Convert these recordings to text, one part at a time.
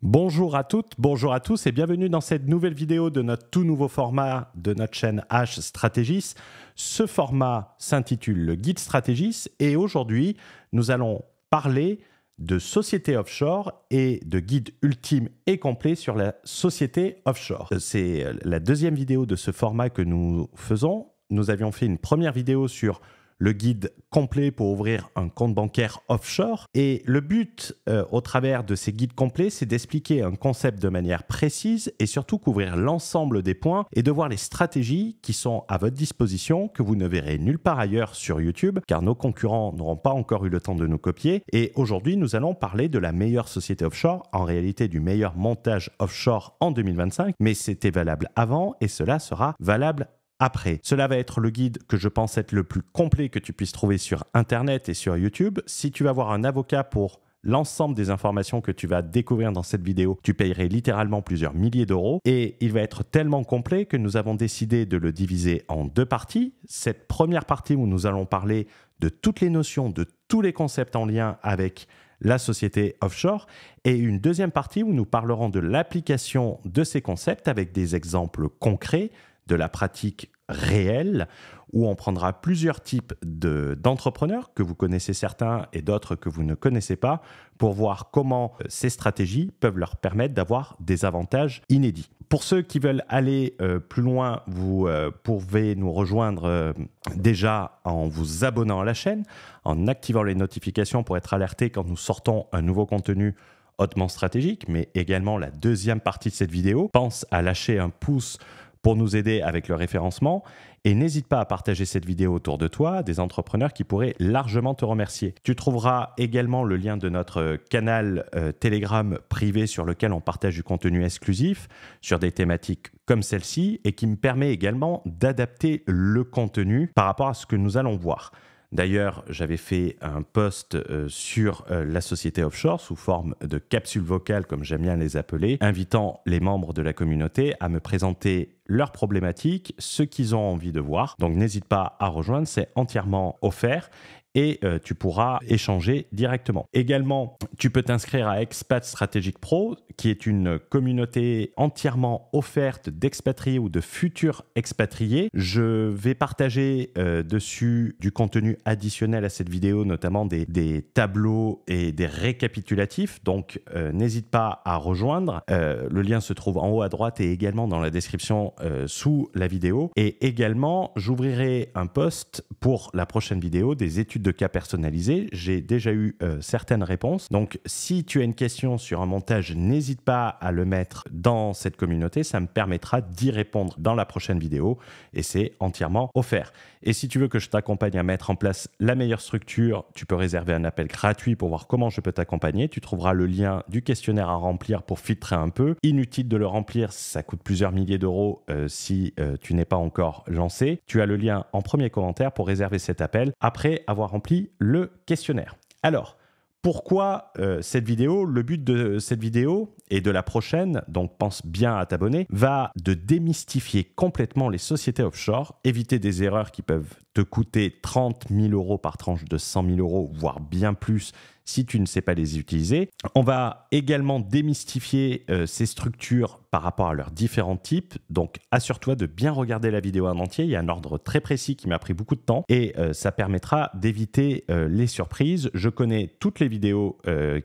Bonjour à toutes, bonjour à tous et bienvenue dans cette nouvelle vidéo de notre tout nouveau format de notre chaîne H Strategis. Ce format s'intitule le Guide Strategis et aujourd'hui nous allons parler de société offshore et de guide ultime et complet sur la société offshore. C'est la deuxième vidéo de ce format que nous faisons. Nous avions fait une première vidéo sur le guide complet pour ouvrir un compte bancaire offshore. Et le but au travers de ces guides complets, c'est d'expliquer un concept de manière précise et surtout couvrir l'ensemble des points et de voir les stratégies qui sont à votre disposition, que vous ne verrez nulle part ailleurs sur YouTube, car nos concurrents n'auront pas encore eu le temps de nous copier. Et aujourd'hui, nous allons parler de la meilleure société offshore, en réalité du meilleur montage offshore en 2025, mais c'était valable avant et cela sera valable après. Cela va être le guide que je pense être le plus complet que tu puisses trouver sur Internet et sur YouTube. Si tu vas voir un avocat pour l'ensemble des informations que tu vas découvrir dans cette vidéo, tu payerais littéralement plusieurs milliers d'euros et il va être tellement complet que nous avons décidé de le diviser en deux parties. Cette première partie où nous allons parler de toutes les notions, de tous les concepts en lien avec la société offshore et une deuxième partie où nous parlerons de l'application de ces concepts avec des exemples concrets de la pratique réelle, où on prendra plusieurs types d'entrepreneurs, que vous connaissez certains et d'autres que vous ne connaissez pas, pour voir comment ces stratégies peuvent leur permettre d'avoir des avantages inédits. Pour ceux qui veulent aller plus loin, vous pouvez nous rejoindre déjà en vous abonnant à la chaîne, en activant les notifications pour être alerté quand nous sortons un nouveau contenu hautement stratégique, mais également la deuxième partie de cette vidéo. Pense à lâcher un pouce pour nous aider avec le référencement et n'hésite pas à partager cette vidéo autour de toi à des entrepreneurs qui pourraient largement te remercier. Tu trouveras également le lien de notre canal Telegram privé sur lequel on partage du contenu exclusif sur des thématiques comme celle-ci et qui me permet également d'adapter le contenu par rapport à ce que nous allons voir. D'ailleurs, j'avais fait un post sur la société offshore sous forme de capsule vocale, comme j'aime bien les appeler, invitant les membres de la communauté à me présenter leurs problématiques, ce qu'ils ont envie de voir. Donc n'hésite pas à rejoindre, c'est entièrement offert et tu pourras échanger directement. Également, tu peux t'inscrire à Expat Strategic Pro, qui est une communauté entièrement offerte d'expatriés ou de futurs expatriés. Je vais partager dessus du contenu additionnel à cette vidéo, notamment des tableaux et des récapitulatifs. Donc, n'hésite pas à rejoindre. Le lien se trouve en haut à droite et également dans la description sous la vidéo. Et également, j'ouvrirai un post pour la prochaine vidéo des études de cas personnalisées. J'ai déjà eu certaines réponses. Donc, si tu as une question sur un montage, n'hésite pas à le mettre dans cette communauté. Ça me permettra d'y répondre dans la prochaine vidéo et c'est entièrement offert. Et si tu veux que je t'accompagne à mettre en place la meilleure structure, tu peux réserver un appel gratuit pour voir comment je peux t'accompagner. Tu trouveras le lien du questionnaire à remplir pour filtrer un peu. Inutile de le remplir, ça coûte plusieurs milliers d'euros si tu n'es pas encore lancé. Tu as le lien en premier commentaire pour réserver cet appel après avoir rempli le questionnaire. Alors, pourquoi cette vidéo? Le but de cette vidéo et de la prochaine, donc pense bien à t'abonner, va de démystifier complètement les sociétés offshore, éviter des erreurs qui peuvent te coûter 30 000 euros par tranche de 100 000 euros, voire bien plus si tu ne sais pas les utiliser. On va également démystifier ces structures par rapport à leurs différents types. Donc, assure-toi de bien regarder la vidéo en entier. Il y a un ordre très précis qui m'a pris beaucoup de temps et ça permettra d'éviter les surprises. Je connais toutes les vidéos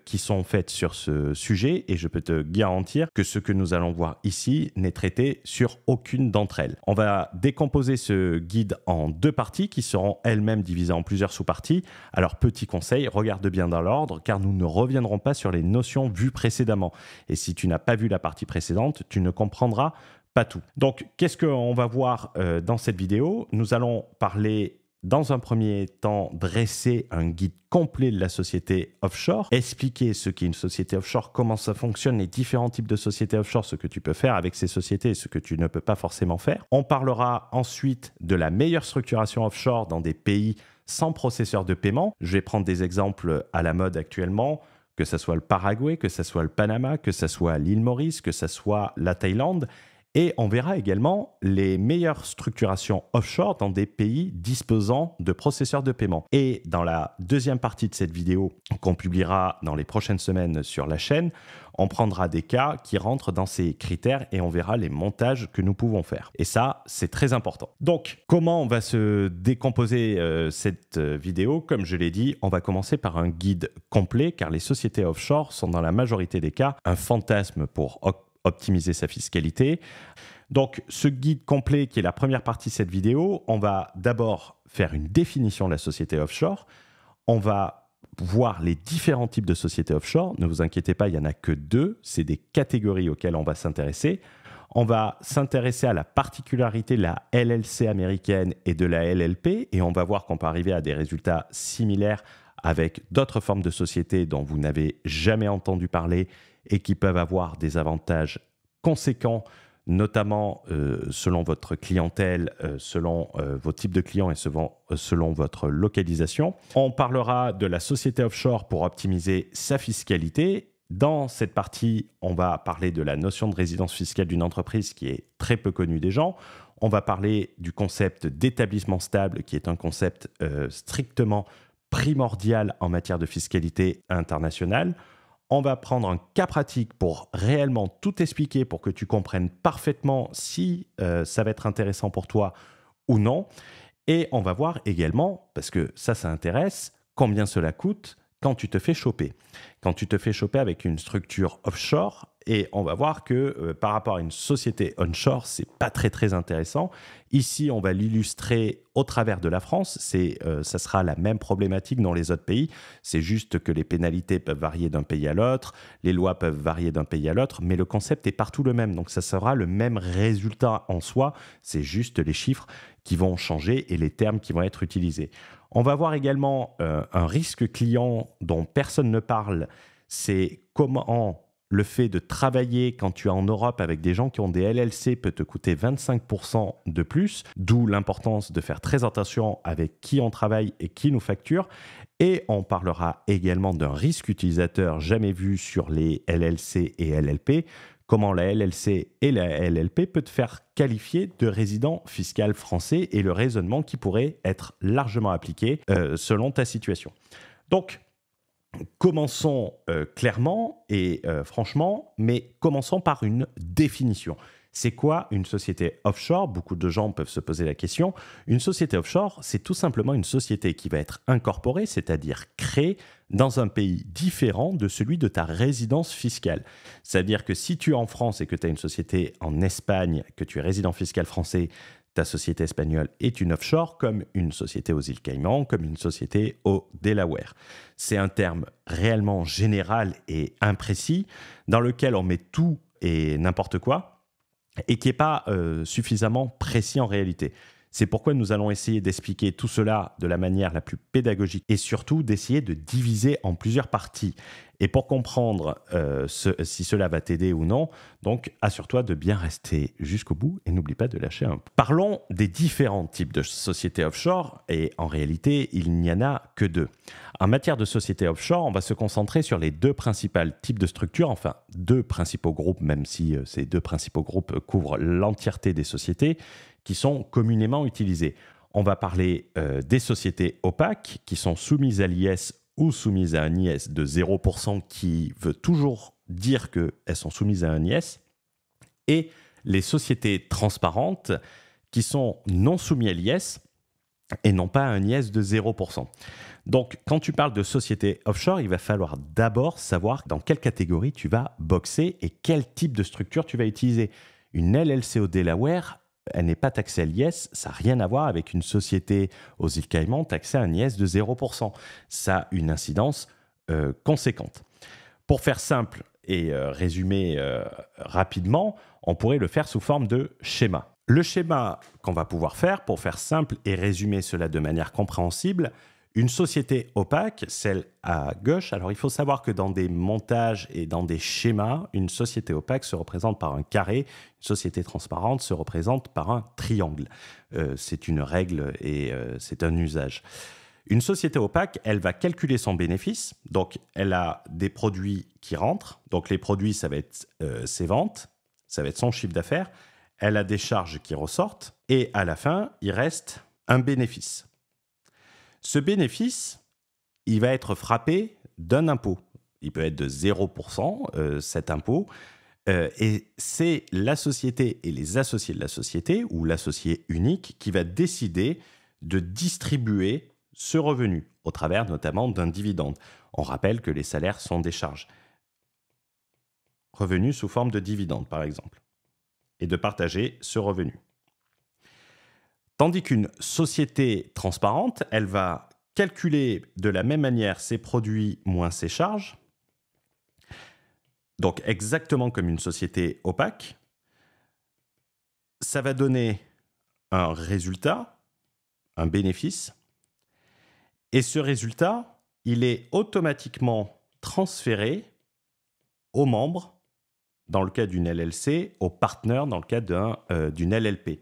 qui sont faites sur ce sujet et je peux te garantir que ce que nous allons voir ici n'est traité sur aucune d'entre elles. On va décomposer ce guide en deux parties qui seront elles-mêmes divisées en plusieurs sous-parties. Alors, petit conseil, regarde bien dans l'ordre car nous ne reviendrons pas sur les notions vues précédemment. Et si tu n'as pas vu la partie précédente, tu ne comprendras pas tout. Donc, qu'est-ce qu'on va voir dans cette vidéo? Nous allons parler dans un premier temps, dresser un guide complet de la société offshore, expliquer ce qu'est une société offshore, comment ça fonctionne, les différents types de sociétés offshore, ce que tu peux faire avec ces sociétés et ce que tu ne peux pas forcément faire. On parlera ensuite de la meilleure structuration offshore dans des pays sans processeur de paiement. Je vais prendre des exemples à la mode actuellement, que ce soit le Paraguay, que ce soit le Panama, que ce soit l'île Maurice, que ce soit la Thaïlande. Et on verra également les meilleures structurations offshore dans des pays disposant de processeurs de paiement. Et dans la deuxième partie de cette vidéo qu'on publiera dans les prochaines semaines sur la chaîne, on prendra des cas qui rentrent dans ces critères et on verra les montages que nous pouvons faire. Et ça, c'est très important. Donc, comment on va se décomposer cette vidéo? Comme je l'ai dit, on va commencer par un guide complet car les sociétés offshore sont dans la majorité des cas un fantasme pour optimiser sa fiscalité. Donc, ce guide complet qui est la première partie de cette vidéo, on va d'abord faire une définition de la société offshore. On va voir les différents types de sociétés offshore. Ne vous inquiétez pas, il n'y en a que 2. C'est des catégories auxquelles on va s'intéresser. On va s'intéresser à la particularité de la LLC américaine et de la LLP et on va voir qu'on peut arriver à des résultats similaires avec d'autres formes de sociétés dont vous n'avez jamais entendu parler et qui peuvent avoir des avantages conséquents, notamment selon votre clientèle, selon vos types de clients et selon votre localisation. On parlera de la société offshore pour optimiser sa fiscalité. Dans cette partie, on va parler de la notion de résidence fiscale d'une entreprise qui est très peu connue des gens. On va parler du concept d'établissement stable qui est un concept strictement primordial en matière de fiscalité internationale. On va prendre un cas pratique pour réellement tout expliquer pour que tu comprennes parfaitement si ça va être intéressant pour toi ou non. Et on va voir également, parce que ça intéresse, combien cela coûte quand tu te fais choper. Quand tu te fais choper avec une structure offshore, et on va voir que par rapport à une société onshore, c'est pas très intéressant. Ici, on va l'illustrer au travers de la France. Ça sera la même problématique dans les autres pays. C'est juste que les pénalités peuvent varier d'un pays à l'autre, les lois peuvent varier d'un pays à l'autre, mais le concept est partout le même. Donc, ça sera le même résultat en soi. C'est juste les chiffres qui vont changer et les termes qui vont être utilisés. On va voir également un risque client dont personne ne parle. C'est comment le fait de travailler quand tu es en Europe avec des gens qui ont des LLC peut te coûter 25% de plus, d'où l'importance de faire très attention avec qui on travaille et qui nous facture. Et on parlera également d'un risque utilisateur jamais vu sur les LLC et LLP, comment la LLC et la LLP peut te faire qualifier de résident fiscal français et le raisonnement qui pourrait être largement appliqué selon ta situation. Donc, commençons clairement et franchement, mais commençons par une définition. C'est quoi une société offshore? Beaucoup de gens peuvent se poser la question. Une société offshore, c'est tout simplement une société qui va être incorporée, c'est-à-dire créée dans un pays différent de celui de ta résidence fiscale. C'est-à-dire que si tu es en France et que tu as une société en Espagne, que tu es résident fiscal français, ta société espagnole est une offshore, comme une société aux îles Caïmans, comme une société au Delaware. C'est un terme réellement général et imprécis, dans lequel on met tout et n'importe quoi, et qui n'est pas suffisamment précis en réalité. C'est pourquoi nous allons essayer d'expliquer tout cela de la manière la plus pédagogique et surtout d'essayer de diviser en plusieurs parties. Et pour comprendre si cela va t'aider ou non, donc assure-toi de bien rester jusqu'au bout et n'oublie pas de lâcher un peu. Parlons des différents types de sociétés offshore et en réalité, il n'y en a que 2. En matière de sociétés offshore, on va se concentrer sur les 2 principaux types de structures, enfin 2 principaux groupes, même si ces 2 principaux groupes couvrent l'entièreté des sociétés qui sont communément utilisées. On va parler des sociétés opaques qui sont soumises à l'IS ou soumises à un IS de 0% qui veut toujours dire qu'elles sont soumises à un IS, et les sociétés transparentes qui sont non soumises à l'IS et non pas à un IS de 0%. Donc, quand tu parles de société offshore, il va falloir d'abord savoir dans quelle catégorie tu vas boxer et quel type de structure tu vas utiliser. Une LLC au Delaware, elle n'est pas taxée à l'IS, ça n'a rien à voir avec une société aux îles Caïmans taxée à un IS de 0%. Ça a une incidence conséquente. Pour faire simple et résumer rapidement, on pourrait le faire sous forme de schéma. Le schéma qu'on va pouvoir faire, pour faire simple et résumer cela de manière compréhensible, une société opaque, celle à gauche. Alors, il faut savoir que dans des montages et dans des schémas, une société opaque se représente par un carré, une société transparente se représente par un triangle. C'est une règle et c'est un usage. Une société opaque, elle va calculer son bénéfice. Donc, elle a des produits qui rentrent. Donc, les produits, ça va être ses ventes, ça va être son chiffre d'affaires. elle a des charges qui ressortent, et à la fin, il reste un bénéfice. Ce bénéfice, il va être frappé d'un impôt. Il peut être de 0%, cet impôt, et c'est la société et les associés de la société, ou l'associé unique, qui va décider de distribuer ce revenu, au travers notamment d'un dividende. On rappelle que les salaires sont des charges. Revenus sous forme de dividende, par exemple, et de partager ce revenu. Tandis qu'une société transparente, elle va calculer de la même manière ses produits moins ses charges, donc exactement comme une société opaque. Ça va donner un résultat, un bénéfice, et ce résultat, il est automatiquement transféré aux membres, dans le cas d'une LLC, aux partenaires dans le cas d'une LLP.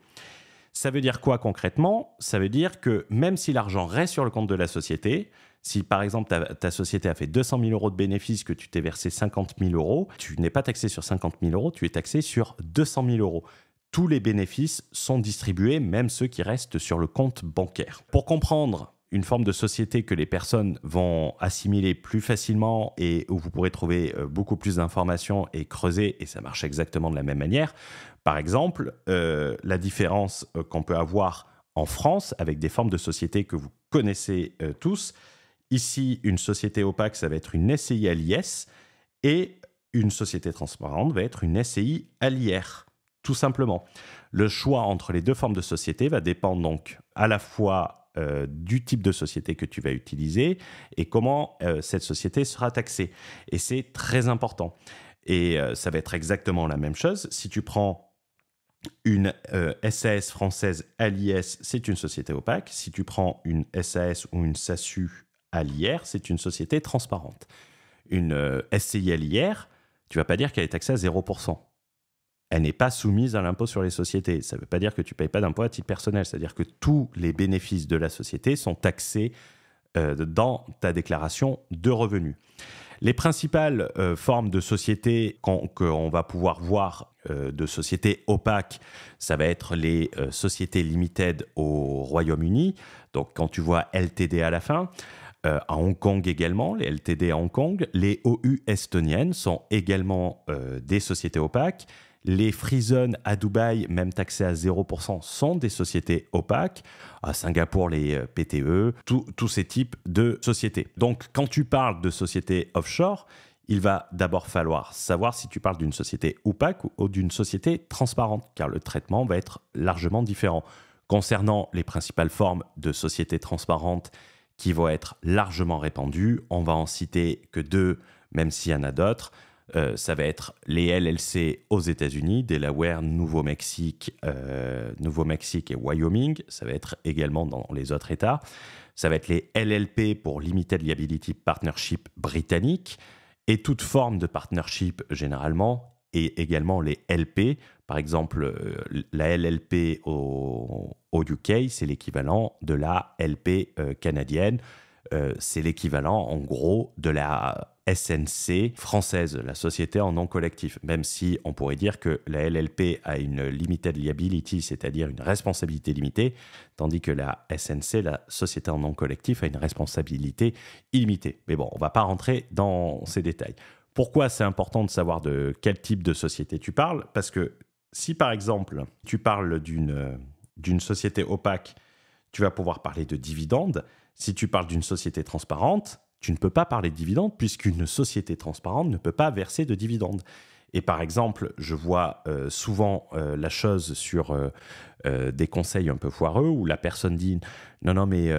Ça veut dire quoi concrètement? Ça veut dire que même si l'argent reste sur le compte de la société, si par exemple ta société a fait 200 000 euros de bénéfices, que tu t'es versé 50 000 euros, tu n'es pas taxé sur 50 000 euros, tu es taxé sur 200 000 euros. Tous les bénéfices sont distribués, même ceux qui restent sur le compte bancaire. Pour comprendre une forme de société que les personnes vont assimiler plus facilement et où vous pourrez trouver beaucoup plus d'informations et creuser, et ça marche exactement de la même manière. Par exemple, la différence qu'on peut avoir en France avec des formes de sociétés que vous connaissez tous. Ici, une société opaque, ça va être une SCI à l'IS, et une société transparente va être une SCI à l'IR, tout simplement. Le choix entre les deux formes de société va dépendre donc à la fois du type de société que tu vas utiliser et comment cette société sera taxée. Et c'est très important. Et ça va être exactement la même chose. Si tu prends une SAS française à l'IS, c'est une société opaque. Si tu prends une SAS ou une SASU à l'IR, c'est une société transparente. Une SCI à l'IR, tu ne vas pas dire qu'elle est taxée à 0%. Elle n'est pas soumise à l'impôt sur les sociétés. Ça ne veut pas dire que tu ne payes pas d'impôt à titre personnel. C'est-à-dire que tous les bénéfices de la société sont taxés dans ta déclaration de revenus. Les principales formes de sociétés qu'on va pouvoir voir de sociétés opaques, ça va être les sociétés limited au Royaume-Uni. Donc, quand tu vois LTD à la fin, à Hong Kong également, les LTD à Hong Kong, les OU estoniennes sont également des sociétés opaques. Les free zones à Dubaï, même taxées à 0%, sont des sociétés opaques. À Singapour, les PTE, tous ces types de sociétés. Donc, quand tu parles de sociétés offshore, il va d'abord falloir savoir si tu parles d'une société opaque ou d'une société transparente, car le traitement va être largement différent. Concernant les principales formes de sociétés transparentes qui vont être largement répandues, on va en citer que deux, même s'il y en a d'autres. Ça va être les LLC aux États-Unis, Delaware, Nouveau-Mexique et Wyoming. Ça va être également dans les autres États. Ça va être les LLP pour Limited Liability Partnership britannique et toute forme de partnership généralement, et également les LP. Par exemple, la LLP au UK, c'est l'équivalent de la LP canadienne. C'est l'équivalent, en gros, de la SNC française, la société en nom collectif, même si on pourrait dire que la LLP a une limited liability, c'est-à-dire une responsabilité limitée, tandis que la SNC, la société en nom collectif, a une responsabilité illimitée. Mais bon, on ne va pas rentrer dans ces détails. Pourquoi c'est important de savoir de quel type de société tu parles? Parce que si, par exemple, tu parles d'une société opaque, tu vas pouvoir parler de dividendes. Si tu parles d'une société transparente, tu ne peux pas parler de dividendes puisqu'une société transparente ne peut pas verser de dividendes. Et par exemple, je vois souvent la chose sur des conseils un peu foireux où la personne dit « Non, mais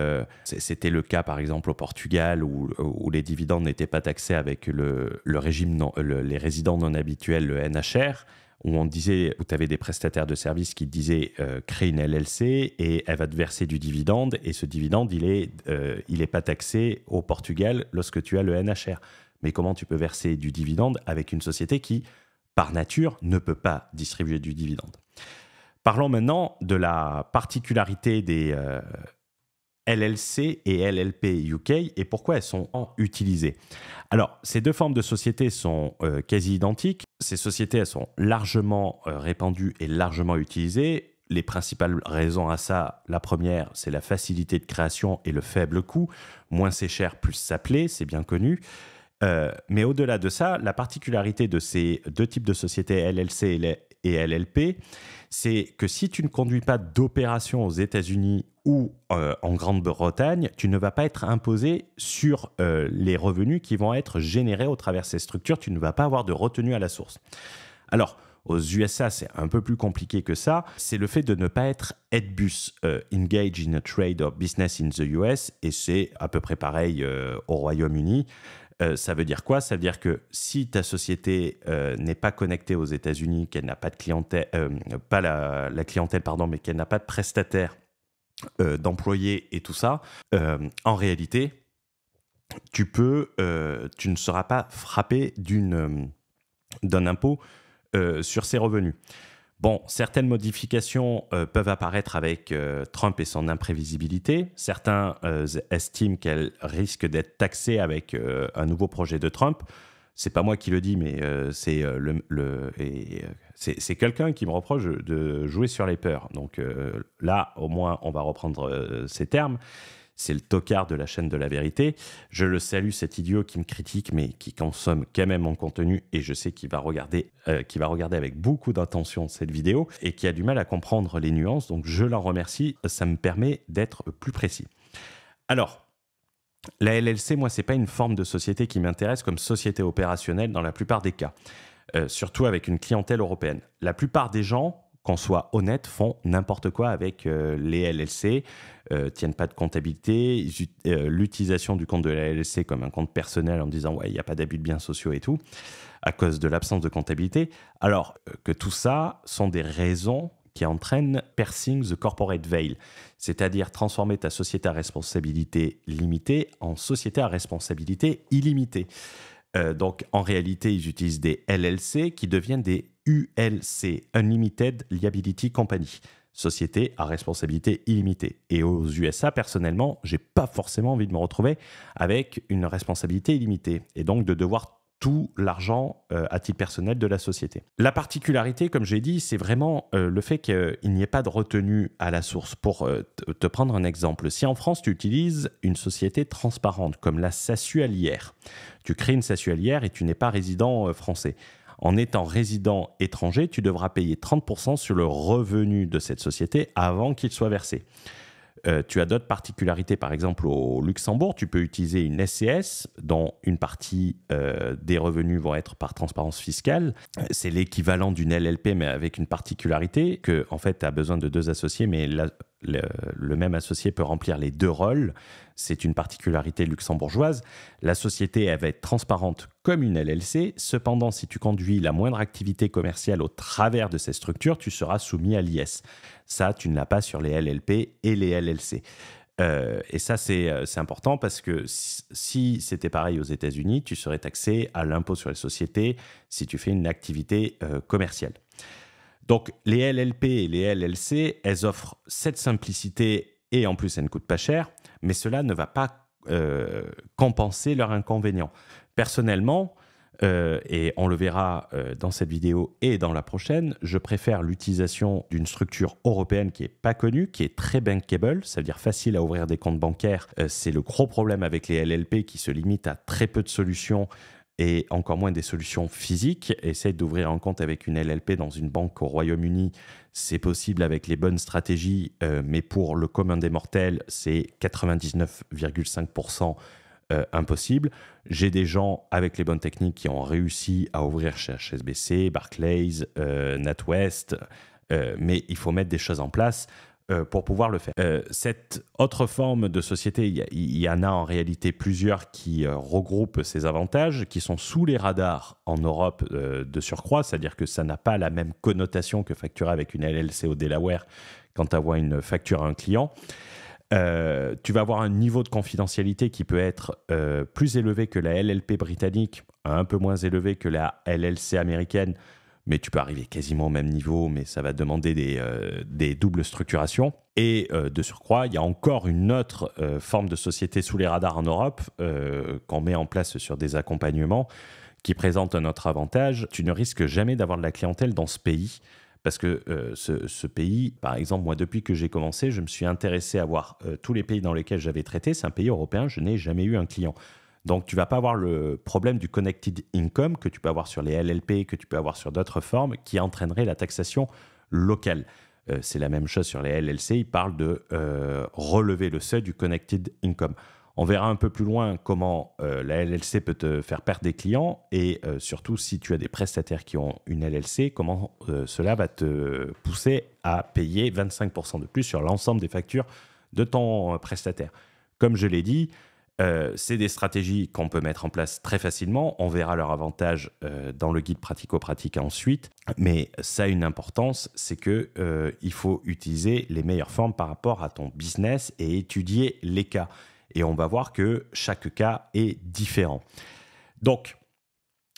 c'était le cas par exemple au Portugal où les dividendes n'étaient pas taxés avec le régime les résidents non habituels, le NHR ». Où on disait, où tu avais des prestataires de services qui te disaient crée une LLC et elle va te verser du dividende et ce dividende, il est pas taxé au Portugal lorsque tu as le NHR. Mais comment tu peux verser du dividende avec une société qui, par nature, ne peut pas distribuer du dividende? Parlons maintenant de la particularité des LLC et LLP UK et pourquoi elles sont utilisées. Alors, ces deux formes de sociétés sont quasi identiques. Ces sociétés, elles sont largement répandues et largement utilisées. Les principales raisons à ça, la première, c'est la facilité de création et le faible coût. Moins c'est cher, plus ça plaît, c'est bien connu. Mais au-delà de ça, la particularité de ces deux types de sociétés, LLC et LLP, c'est que si tu ne conduis pas d'opération aux États-Unis ou en Grande-Bretagne, tu ne vas pas être imposé sur les revenus qui vont être générés au travers de ces structures. Tu ne vas pas avoir de retenue à la source. Alors, aux USA, c'est un peu plus compliqué que ça. C'est le fait de ne pas être EDBUS, Engage in a Trade or Business in the US, et c'est à peu près pareil au Royaume-Uni. Ça veut dire quoi? Ça veut dire que si ta société n'est pas connectée aux États-Unis, qu'elle n'a pas de clientèle, pas la clientèle, pardon, mais qu'elle n'a pas de prestataire, d'employés et tout ça, en réalité, tu ne seras pas frappé d'un impôt sur ses revenus. Bon, certaines modifications peuvent apparaître avec Trump et son imprévisibilité. Certains estiment qu'elles risquent d'être taxées avec un nouveau projet de Trump. C'est pas moi qui le dis, mais c'est quelqu'un qui me reproche de jouer sur les peurs. Donc là, au moins, on va reprendre ces termes. C'est le tocard de la chaîne de la vérité. Je le salue, cet idiot qui me critique, mais qui consomme quand même mon contenu. Et je sais qu'il va regarder avec beaucoup d'intention cette vidéo et qui a du mal à comprendre les nuances. Donc, je l'en remercie. Ça me permet d'être plus précis. Alors, la LLC, moi, ce n'est pas une forme de société qui m'intéresse comme société opérationnelle dans la plupart des cas. Surtout avec une clientèle européenne. La plupart des gens, qu'on soit honnête, font n'importe quoi avec les LLC, tiennent pas de comptabilité, l'utilisation du compte de la LLC comme un compte personnel en disant « ouais, il n'y a pas d'abus de biens sociaux et tout », à cause de l'absence de comptabilité, alors que tout ça sont des raisons qui entraînent Piercing the Corporate Veil, c'est-à-dire transformer ta société à responsabilité limitée en société à responsabilité illimitée. Donc, en réalité, ils utilisent des LLC qui deviennent des ULC, Unlimited Liability Company, société à responsabilité illimitée. Et aux USA, personnellement, j'ai pas forcément envie de me retrouver avec une responsabilité illimitée et donc de devoir tout l'argent à titre personnel de la société. La particularité, comme j'ai dit, c'est vraiment le fait qu'il n'y ait pas de retenue à la source. Pour te prendre un exemple, si en France, tu utilises une société transparente comme la SASU-Alière, tu crées une SASU-Alière et tu n'es pas résident français. En étant résident étranger, tu devras payer 30% sur le revenu de cette société avant qu'il soit versé. Tu as d'autres particularités, par exemple au Luxembourg, tu peux utiliser une SCS dont une partie des revenus vont être par transparence fiscale. C'est l'équivalent d'une LLP mais avec une particularité que en fait tu as besoin de deux associés mais le même associé peut remplir les deux rôles. C'est une particularité luxembourgeoise. La société elle va être transparente comme une LLC. Cependant, si tu conduis la moindre activité commerciale au travers de ces structures, tu seras soumis à l'IS. Ça, tu ne l'as pas sur les LLP et les LLC. Et ça, c'est important parce que si c'était pareil aux États-Unis, tu serais taxé à l'impôt sur les sociétés si tu fais une activité commerciale. Donc, les LLP et les LLC, elles offrent cette simplicité et en plus, elles ne coûtent pas cher, mais cela ne va pas compenser leurs inconvénients. Personnellement, et on le verra dans cette vidéo et dans la prochaine, je préfère l'utilisation d'une structure européenne qui n'est pas connue, qui est très bankable, ça veut dire facile à ouvrir des comptes bancaires. C'est le gros problème avec les LLP qui se limitent à très peu de solutions et encore moins des solutions physiques. Essaye d'ouvrir un compte avec une LLP dans une banque au Royaume-Uni, c'est possible avec les bonnes stratégies, mais pour le commun des mortels, c'est 99,5% impossible. J'ai des gens avec les bonnes techniques qui ont réussi à ouvrir chez HSBC, Barclays, NatWest, mais il faut mettre des choses en place pour pouvoir le faire. Cette autre forme de société, il y en a en réalité plusieurs qui regroupent ces avantages, qui sont sous les radars en Europe de surcroît, c'est-à-dire que ça n'a pas la même connotation que facturer avec une LLC au Delaware quand tu envoies une facture à un client. Tu vas avoir un niveau de confidentialité qui peut être plus élevé que la LLP britannique, un peu moins élevé que la LLC américaine, mais tu peux arriver quasiment au même niveau, mais ça va demander des doubles structurations. Et de surcroît, il y a encore une autre forme de société sous les radars en Europe qu'on met en place sur des accompagnements qui présente un autre avantage. Tu ne risques jamais d'avoir de la clientèle dans ce pays. Parce que ce pays, par exemple, moi, depuis que j'ai commencé, je me suis intéressé à voir tous les pays dans lesquels j'avais traité. C'est un pays européen, je n'ai jamais eu un client. Donc, tu ne vas pas avoir le problème du connected income que tu peux avoir sur les LLP, que tu peux avoir sur d'autres formes, qui entraînerait la taxation locale. C'est la même chose sur les LLC. Ils parlent de relever le seuil du connected income. On verra un peu plus loin comment la LLC peut te faire perdre des clients et surtout si tu as des prestataires qui ont une LLC, comment cela va te pousser à payer 25% de plus sur l'ensemble des factures de ton prestataire. Comme je l'ai dit, c'est des stratégies qu'on peut mettre en place très facilement. On verra leur avantage dans le guide pratico-pratique ensuite. Mais ça a une importance, c'est qu'il faut utiliser les meilleures formes par rapport à ton business et étudier les cas. Et on va voir que chaque cas est différent. Donc,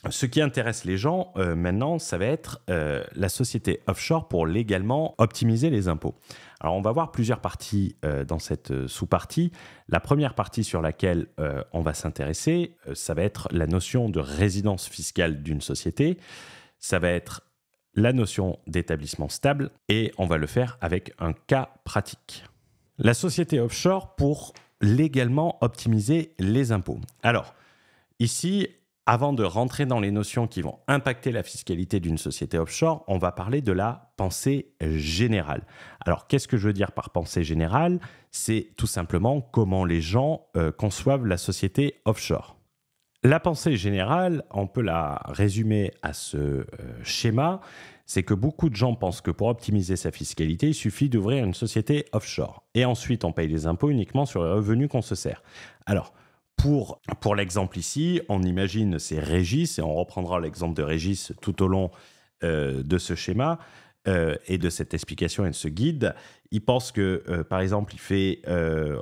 ce qui intéresse les gens maintenant, ça va être la société offshore pour légalement optimiser les impôts. Alors, on va voir plusieurs parties dans cette sous-partie. La première partie sur laquelle on va s'intéresser, ça va être la notion de résidence fiscale d'une société. Ça va être la notion d'établissement stable et on va le faire avec un cas pratique. La société offshore pour légalement optimiser les impôts. Alors, ici, avant de rentrer dans les notions qui vont impacter la fiscalité d'une société offshore, on va parler de la pensée générale. Alors, qu'est-ce que je veux dire par pensée générale? C'est tout simplement comment les gens conçoivent la société offshore. La pensée générale, on peut la résumer à ce schéma, c'est que beaucoup de gens pensent que pour optimiser sa fiscalité, il suffit d'ouvrir une société offshore. Et ensuite, on paye les impôts uniquement sur les revenus qu'on se sert. Alors, pour l'exemple ici, on imagine c'est Régis, et on reprendra l'exemple de Régis tout au long de ce schéma et de cette explication et de ce guide. Il pense que, par exemple, il fait,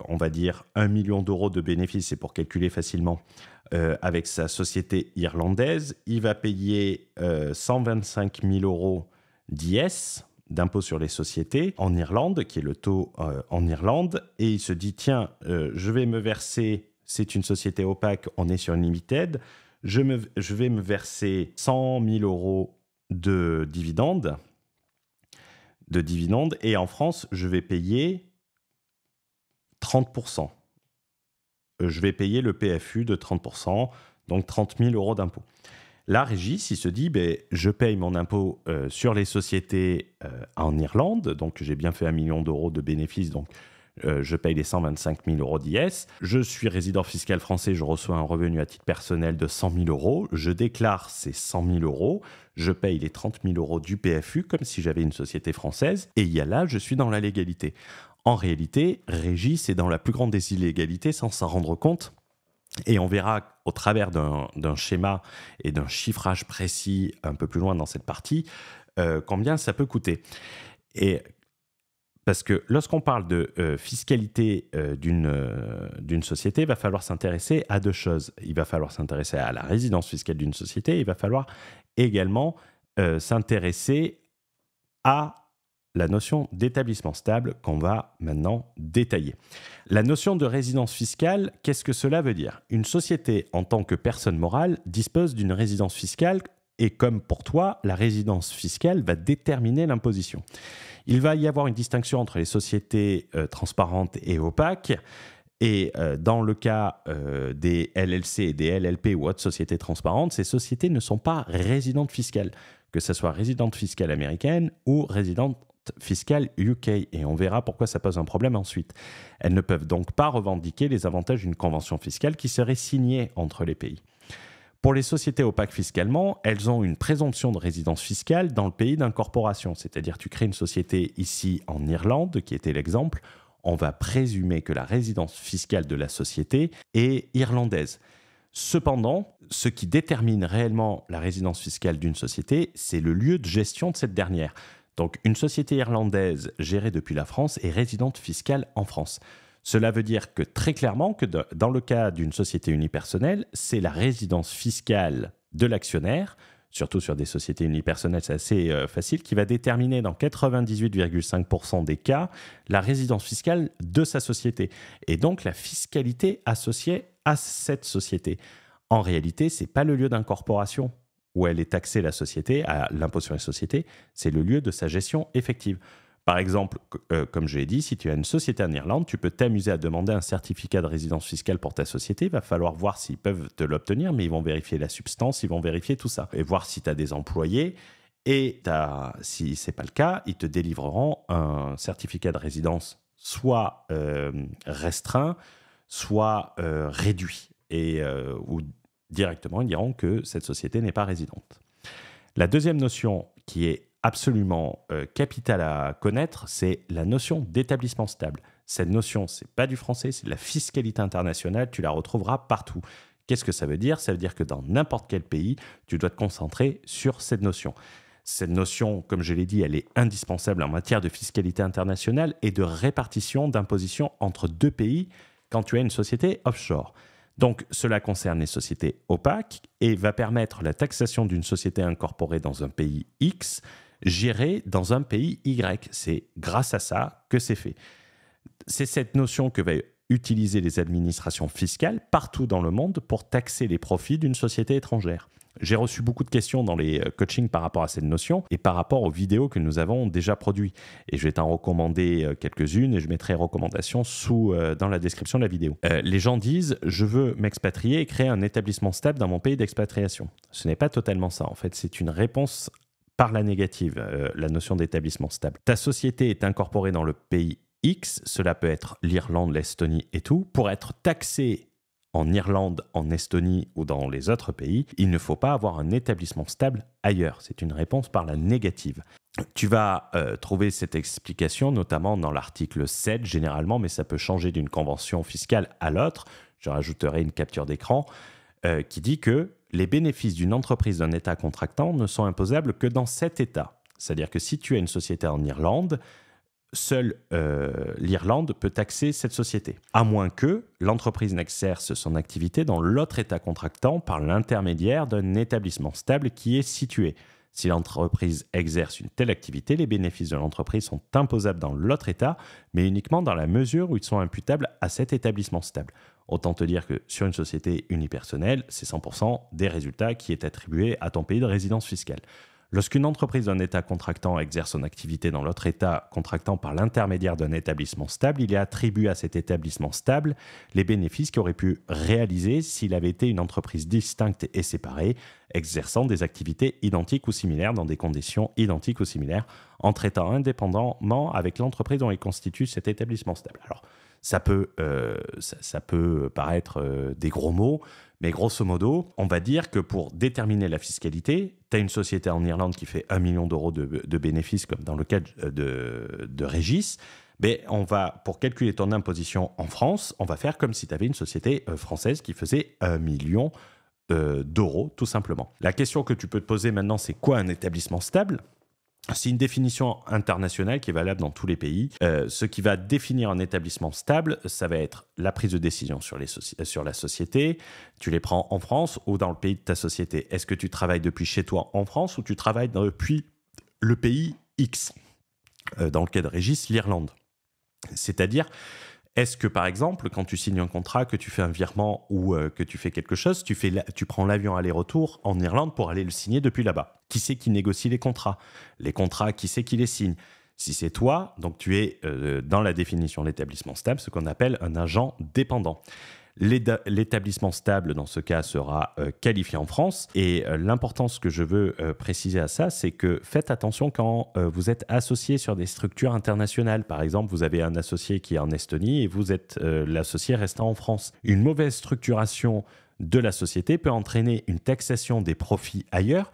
on va dire, 1 million d'euros de bénéfices, c'est pour calculer facilement, avec sa société irlandaise. Il va payer 125 000 euros d'IS, d'impôt sur les sociétés, en Irlande, qui est le taux en Irlande. Et il se dit, tiens, je vais me verser, c'est une société opaque, on est sur une limited, je vais me verser 100 000 euros de dividendes. Et en France, je vais payer 30%. Je vais payer le PFU de 30%, donc 30 000 euros d'impôt. Là, Régis, il se dit, je paye mon impôt sur les sociétés en Irlande, donc j'ai bien fait 1 million d'euros de bénéfices, donc je paye les 125 000 euros d'IS. Je suis résident fiscal français, je reçois un revenu à titre personnel de 100 000 euros. Je déclare ces 100 000 euros, je paye les 30 000 euros du PFU comme si j'avais une société française, et il y a là, je suis dans la légalité. En réalité, Régis est dans la plus grande des illégalités sans s'en rendre compte. Et on verra au travers d'un schéma et d'un chiffrage précis un peu plus loin dans cette partie combien ça peut coûter. Et parce que lorsqu'on parle de fiscalité d'une société, il va falloir s'intéresser à deux choses. Il va falloir s'intéresser à la résidence fiscale d'une société. Il va falloir également s'intéresser à la notion d'établissement stable qu'on va maintenant détailler. La notion de résidence fiscale, qu'est-ce que cela veut dire? Une société en tant que personne morale dispose d'une résidence fiscale et comme pour toi, la résidence fiscale va déterminer l'imposition. Il va y avoir une distinction entre les sociétés transparentes et opaques. Et dans le cas des LLC et des LLP ou autres sociétés transparentes, ces sociétés ne sont pas résidentes fiscales, que ce soit résidente fiscale américaine ou résidente fiscale UK. Et on verra pourquoi ça pose un problème ensuite. Elles ne peuvent donc pas revendiquer les avantages d'une convention fiscale qui serait signée entre les pays. Pour les sociétés opaques fiscalement, elles ont une présomption de résidence fiscale dans le pays d'incorporation. C'est-à-dire tu crées une société ici en Irlande, qui était l'exemple, on va présumer que la résidence fiscale de la société est irlandaise. Cependant, ce qui détermine réellement la résidence fiscale d'une société, c'est le lieu de gestion de cette dernière. Donc, une société irlandaise gérée depuis la France est résidente fiscale en France. Cela veut dire que très clairement que dans le cas d'une société unipersonnelle, c'est la résidence fiscale de l'actionnaire surtout sur des sociétés unipersonnelles, c'est assez facile, qui va déterminer dans 98,5% des cas la résidence fiscale de sa société et donc la fiscalité associée à cette société. En réalité, ce n'est pas le lieu d'incorporation où elle est taxée, la société, à l'impôt sur les sociétés, c'est le lieu de sa gestion effective. Par exemple, comme je l'ai dit, si tu as une société en Irlande, tu peux t'amuser à demander un certificat de résidence fiscale pour ta société. Il va falloir voir s'ils peuvent te l'obtenir, mais ils vont vérifier la substance, ils vont vérifier tout ça. Et voir si tu as des employés. Et si ce n'est pas le cas, ils te délivreront un certificat de résidence soit restreint, soit réduit. Ou directement, ils diront que cette société n'est pas résidente. La deuxième notion qui est absolument capitale à connaître, c'est la notion d'établissement stable. Cette notion, ce n'est pas du français, c'est de la fiscalité internationale, tu la retrouveras partout. Qu'est-ce que ça veut dire? Ça veut dire que dans n'importe quel pays, tu dois te concentrer sur cette notion. Cette notion, comme je l'ai dit, elle est indispensable en matière de fiscalité internationale et de répartition d'imposition entre deux pays quand tu as une société offshore. Donc, cela concerne les sociétés opaques et va permettre la taxation d'une société incorporée dans un pays X, gérée dans un pays Y. C'est grâce à ça que c'est fait. C'est cette notion que va utiliser les administrations fiscales partout dans le monde pour taxer les profits d'une société étrangère. J'ai reçu beaucoup de questions dans les coachings par rapport à cette notion et par rapport aux vidéos que nous avons déjà produites. Et je vais t'en recommander quelques-unes et je mettrai recommandations dans la description de la vidéo. Les gens disent « Je veux m'expatrier et créer un établissement stable dans mon pays d'expatriation ». Ce n'est pas totalement ça. En fait, c'est une réponse par la négative, la notion d'établissement stable. Ta société est incorporée dans le pays X, cela peut être l'Irlande, l'Estonie et tout, pour être taxée en Irlande, en Estonie ou dans les autres pays, il ne faut pas avoir un établissement stable ailleurs. C'est une réponse par la négative. Tu vas trouver cette explication notamment dans l'article 7 généralement, mais ça peut changer d'une convention fiscale à l'autre. Je rajouterai une capture d'écran qui dit que les bénéfices d'une entreprise d'un État contractant ne sont imposables que dans cet État. C'est-à-dire que si tu as une société en Irlande, seule l'Irlande peut taxer cette société, à moins que l'entreprise n'exerce son activité dans l'autre État contractant par l'intermédiaire d'un établissement stable qui est situé. Si l'entreprise exerce une telle activité, les bénéfices de l'entreprise sont imposables dans l'autre État, mais uniquement dans la mesure où ils sont imputables à cet établissement stable. Autant te dire que sur une société unipersonnelle, c'est 100% des résultats qui est attribué à ton pays de résidence fiscale. Lorsqu'une entreprise d'un État contractant exerce son activité dans l'autre État contractant par l'intermédiaire d'un établissement stable, il est attribué à cet établissement stable les bénéfices qu'il aurait pu réaliser s'il avait été une entreprise distincte et séparée, exerçant des activités identiques ou similaires dans des conditions identiques ou similaires, en traitant indépendamment avec l'entreprise dont il constitue cet établissement stable. Alors, ça peut paraître des gros mots, mais grosso modo, on va dire que pour déterminer la fiscalité, tu as une société en Irlande qui fait 1 million d'euros de bénéfices, comme dans le cas de Régis. Mais pour calculer ton imposition en France, on va faire comme si tu avais une société française qui faisait 1 million d'euros, tout simplement. La question que tu peux te poser maintenant, c'est quoi un établissement stable ? C'est une définition internationale qui est valable dans tous les pays. Ce qui va définir un établissement stable, ça va être la prise de décision sur la société. Tu les prends en France ou dans le pays de ta société. Est-ce que tu travailles depuis chez toi en France ou tu travailles depuis le pays X? Dans le cas de Régis, l'Irlande. C'est-à-dire, est-ce que, par exemple, quand tu signes un contrat, que tu fais un virement ou que tu fais quelque chose, tu prends l'avion aller-retour en Irlande pour aller le signer depuis là-bas? Qui c'est qui négocie les contrats? Les contrats, qui c'est qui les signe? Si c'est toi, donc tu es dans la définition de l'établissement stable, ce qu'on appelle un agent dépendant. L'établissement stable, dans ce cas, sera qualifié en France. Et l'importance que je veux préciser à ça, c'est que faites attention quand vous êtes associé sur des structures internationales. Par exemple, vous avez un associé qui est en Estonie et vous êtes l'associé restant en France. Une mauvaise structuration de la société peut entraîner une taxation des profits ailleurs,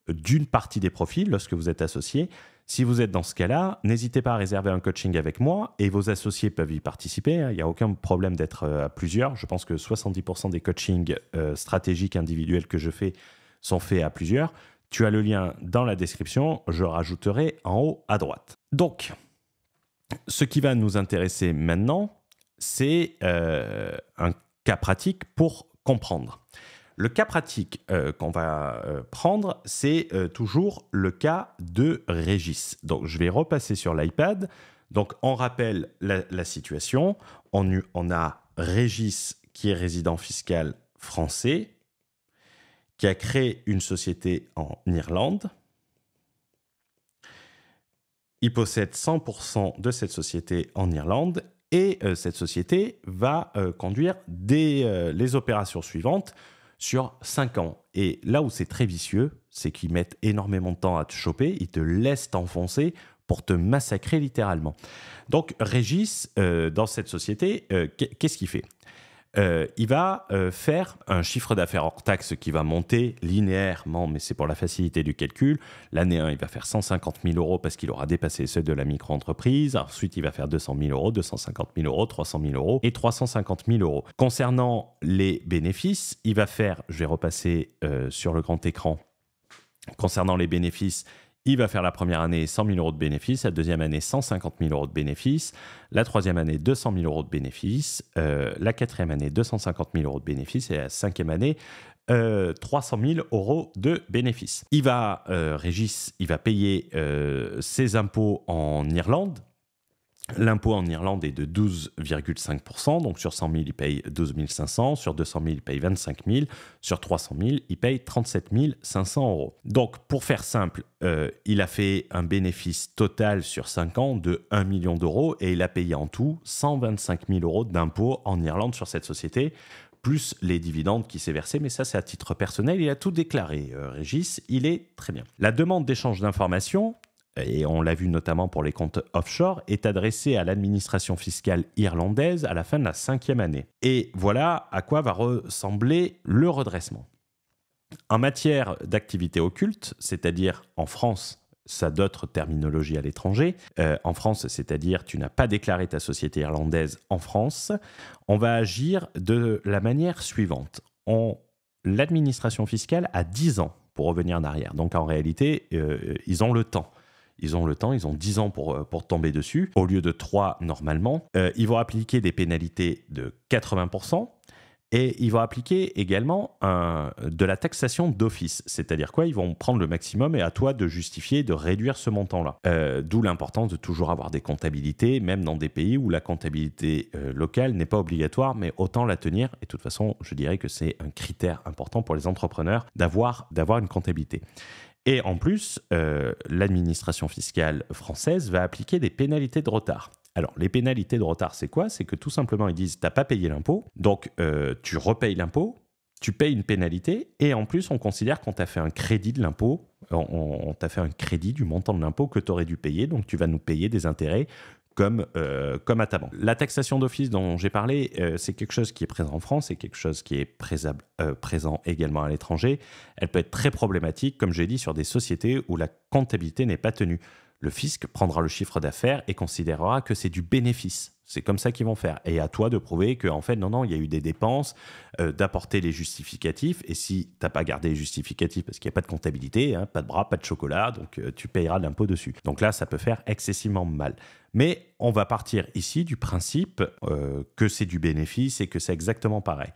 d'une partie des profits lorsque vous êtes associé. Si vous êtes dans ce cas-là, n'hésitez pas à réserver un coaching avec moi et vos associés peuvent y participer. Il n'y a aucun problème d'être à plusieurs. Je pense que 70% des coachings stratégiques individuels que je fais sont faits à plusieurs. Tu as le lien dans la description. Je rajouterai en haut à droite. Donc, ce qui va nous intéresser maintenant, c'est un cas pratique pour comprendre. Le cas pratique qu'on va prendre, c'est toujours le cas de Régis. Donc, je vais repasser sur l'iPad. Donc, on rappelle la situation. On a Régis qui est résident fiscal français, qui a créé une société en Irlande. Il possède 100% de cette société en Irlande et cette société va conduire les opérations suivantes sur 5 ans. Et là où c'est très vicieux, c'est qu'ils mettent énormément de temps à te choper, ils te laissent t'enfoncer pour te massacrer littéralement. Donc Régis, dans cette société, qu'est-ce qu'il fait ? Il va faire un chiffre d'affaires hors taxe qui va monter linéairement, mais c'est pour la facilité du calcul. L'année 1, il va faire 150 000 euros parce qu'il aura dépassé ceux de la micro-entreprise. Ensuite, il va faire 200 000 euros, 250 000 euros, 300 000 euros et 350 000 euros. Concernant les bénéfices, il va faire, je vais repasser sur le grand écran, concernant les bénéfices, il va faire la première année 100 000 euros de bénéfices, la deuxième année 150 000 euros de bénéfices, la troisième année 200 000 euros de bénéfices, la quatrième année 250 000 euros de bénéfices et la cinquième année 300 000 euros de bénéfices. Régis, il va payer ses impôts en Irlande. L'impôt en Irlande est de 12,5%, donc sur 100 000, il paye 12 500, sur 200 000, il paye 25 000, sur 300 000, il paye 37 500 euros. Donc, pour faire simple, il a fait un bénéfice total sur 5 ans de 1 million d'euros et il a payé en tout 125 000 euros d'impôts en Irlande sur cette société, plus les dividendes qui s'est versé, mais ça c'est à titre personnel, il a tout déclaré, Régis, il est très bien. La demande d'échange d'informations, et on l'a vu notamment pour les comptes offshore, est adressée à l'administration fiscale irlandaise à la fin de la 5e année. Et voilà à quoi va ressembler le redressement. En matière d'activité occulte, c'est-à-dire en France, ça a d'autres terminologies à l'étranger. En France, c'est-à-dire tu n'as pas déclaré ta société irlandaise en France, on va agir de la manière suivante. L'administration fiscale a 10 ans pour revenir en arrière. Donc en réalité, ils ont le temps. Ils ont 10 ans pour tomber dessus, au lieu de 3 normalement. Ils vont appliquer des pénalités de 80%. Et ils vont appliquer également de la taxation d'office. C'est-à-dire quoi ? Ils vont prendre le maximum et à toi de justifier de réduire ce montant-là. D'où l'importance de toujours avoir des comptabilités, même dans des pays où la comptabilité locale n'est pas obligatoire, mais autant la tenir. Et de toute façon, je dirais que c'est un critère important pour les entrepreneurs d'avoir une comptabilité. Et en plus, l'administration fiscale française va appliquer des pénalités de retard. Alors, les pénalités de retard, c'est quoi ? C'est que tout simplement, ils disent « t'as pas payé l'impôt, donc tu repayes l'impôt, tu payes une pénalité, et en plus, on considère qu'on t'a fait un crédit de l'impôt, on t'a fait un crédit du montant de l'impôt que tu aurais dû payer, donc tu vas nous payer des intérêts comme à ta banque. » La taxation d'office dont j'ai parlé, c'est quelque chose qui est présent en France, c'est quelque chose qui est présent également à l'étranger. Elle peut être très problématique, comme j'ai dit, sur des sociétés où la comptabilité n'est pas tenue. Le fisc prendra le chiffre d'affaires et considérera que c'est du bénéfice. C'est comme ça qu'ils vont faire. Et à toi de prouver qu'en fait, non, il y a eu des dépenses, d'apporter les justificatifs. Et si tu n'as pas gardé les justificatifs parce qu'il n'y a pas de comptabilité, hein, pas de bras, pas de chocolat, donc tu payeras de l'impôt dessus. Donc là, ça peut faire excessivement mal. Mais on va partir ici du principe que c'est du bénéfice et que c'est exactement pareil.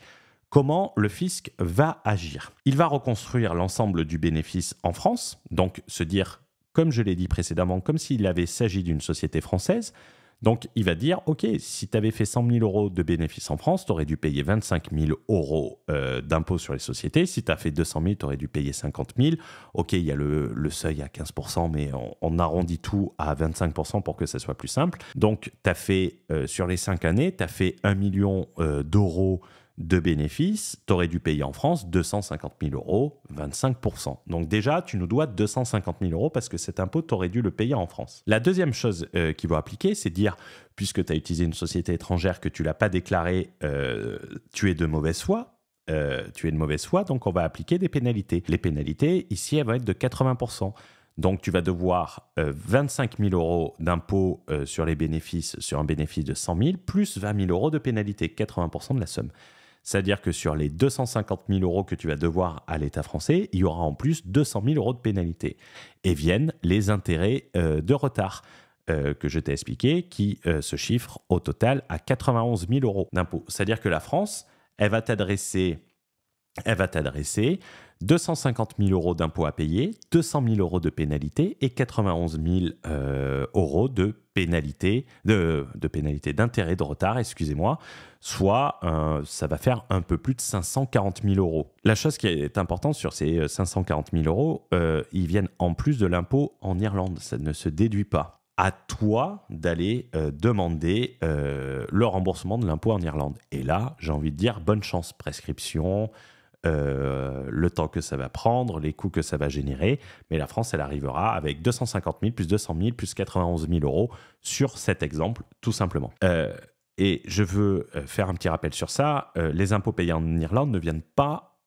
Comment le fisc va agir ? Il va reconstruire l'ensemble du bénéfice en France, donc se dire, comme je l'ai dit précédemment, comme s'il avait s'agi d'une société française. Donc, il va dire, OK, si tu avais fait 100 000 euros de bénéfices en France, tu aurais dû payer 25 000 euros d'impôt sur les sociétés. Si tu as fait 200 000, tu aurais dû payer 50 000. OK, il y a le seuil à 15%, mais on arrondit tout à 25% pour que ça soit plus simple. Donc, tu as fait, sur les 5 années, tu as fait 1 million d'euros de bénéfices, tu aurais dû payer en France 250 000 euros, 25%. Donc déjà, tu nous dois 250 000 euros parce que cet impôt, tu aurais dû le payer en France. La deuxième chose qu'il faut appliquer, c'est dire, puisque tu as utilisé une société étrangère que tu ne l'as pas déclarée, tu es de mauvaise foi. Donc on va appliquer des pénalités. Les pénalités, ici, elles vont être de 80%. Donc, tu vas devoir 25 000 euros d'impôt sur les bénéfices, sur un bénéfice de 100 000, plus 20 000 euros de pénalité, 80% de la somme. C'est-à-dire que sur les 250 000 euros que tu vas devoir à l'État français, il y aura en plus 200 000 euros de pénalité. Et viennent les intérêts de retard que je t'ai expliqué, qui se chiffrent au total à 91 000 euros d'impôt. C'est-à-dire que la France, elle va t'adresser Elle va t'adresser 250 000 euros d'impôts à payer, 200 000 euros de pénalité et 91 000 euros de pénalité, d'intérêt de retard, excusez-moi, soit ça va faire un peu plus de 540 000 euros. La chose qui est importante sur ces 540 000 euros, ils viennent en plus de l'impôt en Irlande, ça ne se déduit pas. À toi d'aller demander le remboursement de l'impôt en Irlande. Et là, j'ai envie de dire, bonne chance, prescription, le temps que ça va prendre, les coûts que ça va générer. Mais la France, elle arrivera avec 250 000 plus 200 000 plus 91 000 euros sur cet exemple, tout simplement. Et je veux faire un petit rappel sur ça. Les impôts payés en Irlande ne viennent pas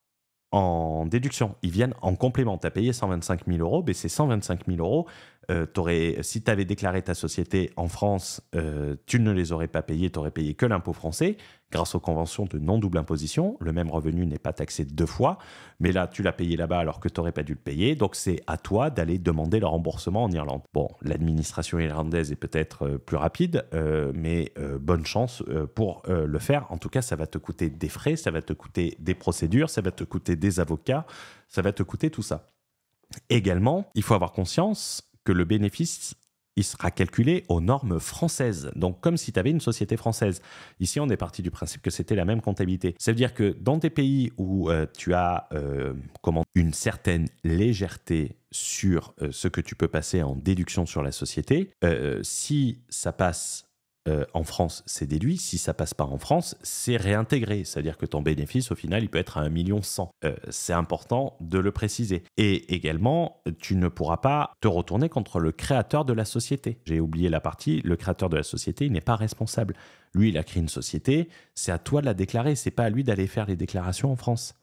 en déduction. Ils viennent en complément. Tu as payé 125 000 euros, mais ces 125 000 euros, si tu avais déclaré ta société en France, tu ne les aurais pas payés, tu aurais payé que l'impôt français. Grâce aux conventions de non-double imposition, le même revenu n'est pas taxé 2 fois, mais là, tu l'as payé là-bas alors que tu n'aurais pas dû le payer. Donc, c'est à toi d'aller demander le remboursement en Irlande. Bon, l'administration irlandaise est peut-être plus rapide, mais bonne chance pour le faire. En tout cas, ça va te coûter des frais, ça va te coûter des procédures, ça va te coûter des avocats, ça va te coûter tout ça. Également, il faut avoir conscience que le bénéfice, il sera calculé aux normes françaises. Donc, comme si tu avais une société française. Ici, on est parti du principe que c'était la même comptabilité. Ça veut dire que dans des pays où tu as une certaine légèreté sur ce que tu peux passer en déduction sur la société, si ça passe en France, c'est déduit. Si ça passe pas en France, c'est réintégré. C'est-à-dire que ton bénéfice, au final, il peut être à 1 100 000. C'est important de le préciser. Et également, tu ne pourras pas te retourner contre le créateur de la société. J'ai oublié la partie, le créateur de la société, il n'est pas responsable. Lui, il a créé une société, c'est à toi de la déclarer, c'est pas à lui d'aller faire les déclarations en France.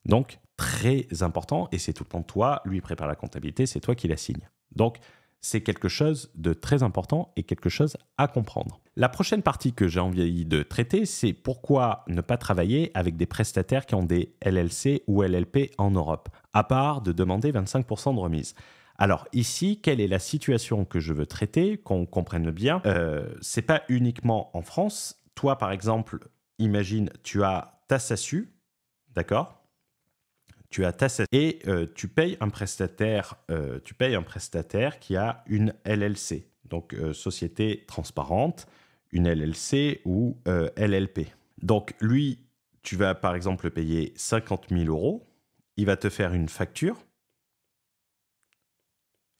Donc, très important, et c'est tout le temps toi, lui prépare la comptabilité, c'est toi qui la signe. Donc, c'est quelque chose de très important et quelque chose à comprendre. La prochaine partie que j'ai envie de traiter, c'est pourquoi ne pas travailler avec des prestataires qui ont des LLC ou LLP en Europe, à part de demander 25% de remise. Alors ici, quelle est la situation que je veux traiter, qu'on comprenne bien. C'est pas uniquement en France. Toi, par exemple, imagine, tu as ta SASU, d'accord ? Tu as ta SASU et tu payes un prestataire qui a une LLC, donc société transparente, une LLC ou LLP. Donc lui, tu vas par exemple payer 50 000 euros, il va te faire une facture,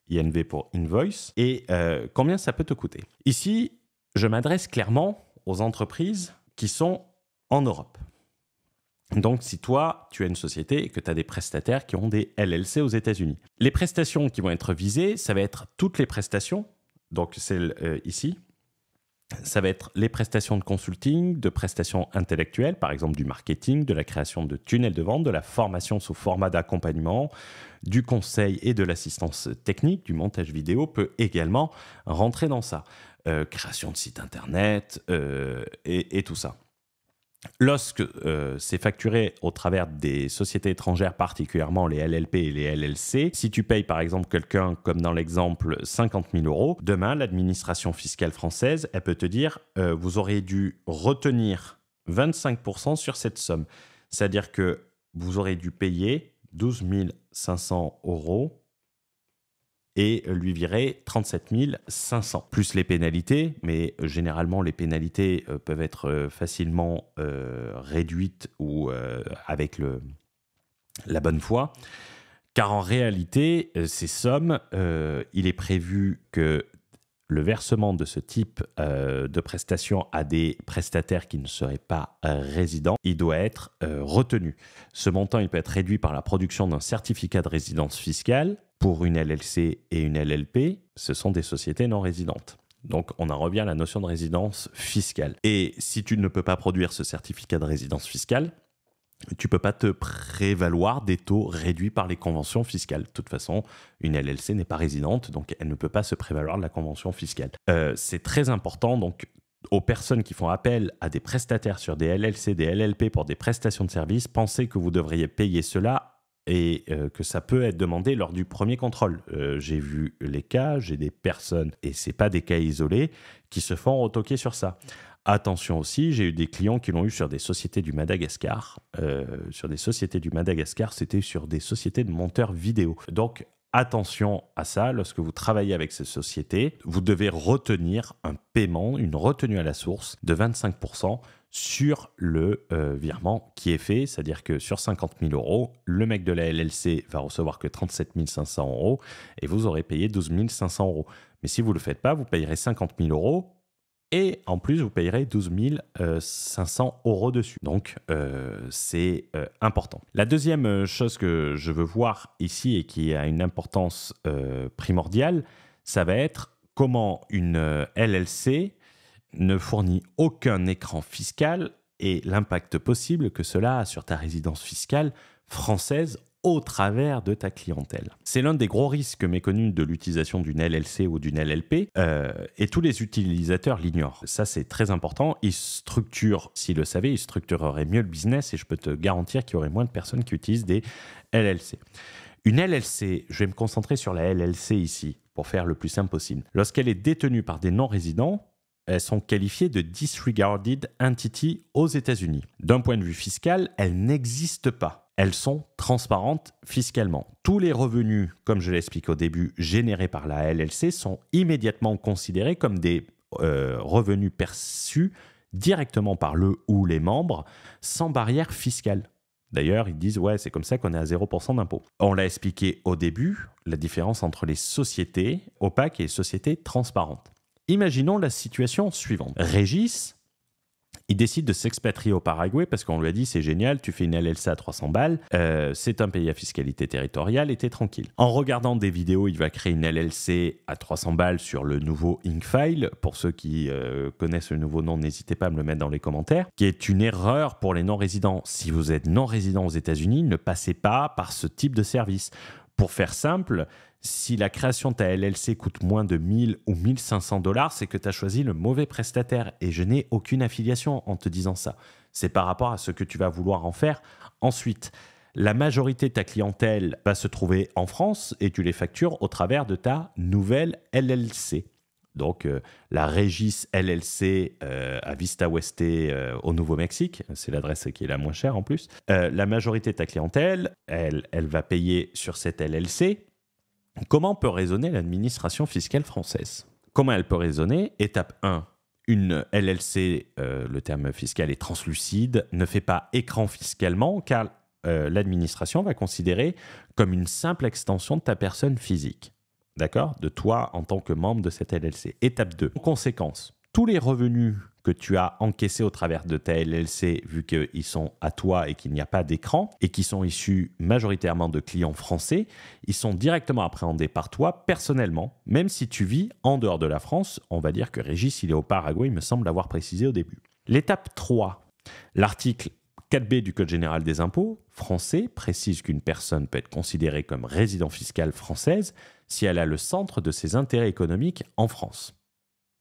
INV pour invoice, et combien ça peut te coûter. Ici, je m'adresse clairement aux entreprises qui sont en Europe. Donc, si toi, tu as une société et que tu as des prestataires qui ont des LLC aux États-Unis. Les prestations qui vont être visées, ça va être toutes les prestations, donc celles ici. Ça va être les prestations de consulting, de prestations intellectuelles, par exemple du marketing, de la création de tunnels de vente, de la formation sous format d'accompagnement, du conseil et de l'assistance technique, du montage vidéo peut également rentrer dans ça. Création de sites internet et tout ça. Lorsque c'est facturé au travers des sociétés étrangères, particulièrement les LLP et les LLC, si tu payes par exemple quelqu'un, comme dans l'exemple, 50 000 euros, demain, l'administration fiscale française, elle peut te dire vous aurez dû retenir 25% sur cette somme. C'est-à-dire que vous aurez dû payer 12 500 euros et lui virer 37 500. Plus les pénalités, mais généralement les pénalités peuvent être facilement réduites ou avec la bonne foi. Car en réalité, ces sommes, il est prévu que le versement de ce type de prestation à des prestataires qui ne seraient pas résidents, il doit être retenu. Ce montant, il peut être réduit par la production d'un certificat de résidence fiscale. Pour une LLC et une LLP, ce sont des sociétés non résidentes. Donc, on en revient à la notion de résidence fiscale. Et si tu ne peux pas produire ce certificat de résidence fiscale, tu ne peux pas te prévaloir des taux réduits par les conventions fiscales. De toute façon, une LLC n'est pas résidente, donc elle ne peut pas se prévaloir de la convention fiscale. C'est très important, donc, aux personnes qui font appel à des prestataires sur des LLC, des LLP pour des prestations de services, pensez que vous devriez payer cela et que ça peut être demandé lors du premier contrôle. J'ai vu les cas, j'ai des personnes, et ce n'est pas des cas isolés, qui se font retoquer sur ça. attention aussi, j'ai eu des clients qui l'ont eu sur des sociétés du Madagascar. C'était sur des sociétés de monteurs vidéo. Donc, attention à ça, lorsque vous travaillez avec ces sociétés, vous devez retenir un paiement, une retenue à la source de 25% sur le virement qui est fait. C'est-à-dire que sur 50 000 euros, le mec de la LLC va recevoir que 37 500 euros et vous aurez payé 12 500 euros. Mais si vous ne le faites pas, vous payerez 50 000 euros et en plus, vous payerez 12 500 euros dessus. Donc, c'est important. La deuxième chose que je veux voir ici et qui a une importance primordiale, ça va être comment une LLC ne fournit aucun écran fiscal et l'impact possible que cela a sur ta résidence fiscale française au travers de ta clientèle. C'est l'un des gros risques méconnus de l'utilisation d'une LLC ou d'une LLP et tous les utilisateurs l'ignorent. Ça, c'est très important. Ils structurent, s'ils le savaient, ils structureraient mieux le business et je peux te garantir qu'il y aurait moins de personnes qui utilisent des LLC. Une LLC, je vais me concentrer sur la LLC ici pour faire le plus simple possible. Lorsqu'elle est détenue par des non-résidents, elles sont qualifiées de disregarded entity aux États-Unis. D'un point de vue fiscal, elles n'existent pas. Elles sont transparentes fiscalement. Tous les revenus, comme je l'explique au début, générés par la LLC sont immédiatement considérés comme des revenus perçus directement par le ou les membres sans barrière fiscale. D'ailleurs, ils disent « ouais, c'est comme ça qu'on est à 0% d'impôt ». On l'a expliqué au début, la différence entre les sociétés opaques et les sociétés transparentes. Imaginons la situation suivante. Régis, il décide de s'expatrier au Paraguay parce qu'on lui a dit c'est génial, tu fais une LLC à 300 balles, c'est un pays à fiscalité territoriale et t'es tranquille. En regardant des vidéos, il va créer une LLC à 300 balles sur le nouveau Incfile. Pour ceux qui connaissent le nouveau nom, n'hésitez pas à me le mettre dans les commentaires, qui est une erreur pour les non-résidents. Si vous êtes non-résident aux États-Unis, ne passez pas par ce type de service. Pour faire simple, si la création de ta LLC coûte moins de 1000 ou 1500 $, c'est que tu as choisi le mauvais prestataire et je n'ai aucune affiliation en te disant ça. C'est par rapport à ce que tu vas vouloir en faire ensuite. La majorité de ta clientèle va se trouver en France et tu les factures au travers de ta nouvelle LLC. Donc, la Régis LLC à Vista Oeste au Nouveau-Mexique, c'est l'adresse qui est la moins chère en plus. La majorité de ta clientèle, elle va payer sur cette LLC. Comment peut raisonner l'administration fiscale française? Comment elle peut raisonner? Étape 1, une LLC, le terme fiscal est translucide, ne fait pas écran fiscalement car l'administration va considérer comme une simple extension de ta personne physique. D'accord? De toi en tant que membre de cette LLC. Étape 2. En conséquence, tous les revenus que tu as encaissés au travers de ta LLC, vu qu'ils sont à toi et qu'il n'y a pas d'écran, et qui sont issus majoritairement de clients français, ils sont directement appréhendés par toi personnellement, même si tu vis en dehors de la France. On va dire que Régis, il est au Paraguay, il me semble l'avoir précisé au début. L'étape 3. L'article 4B du Code général des impôts français précise qu'une personne peut être considérée comme résident fiscal française si elle a le centre de ses intérêts économiques en France.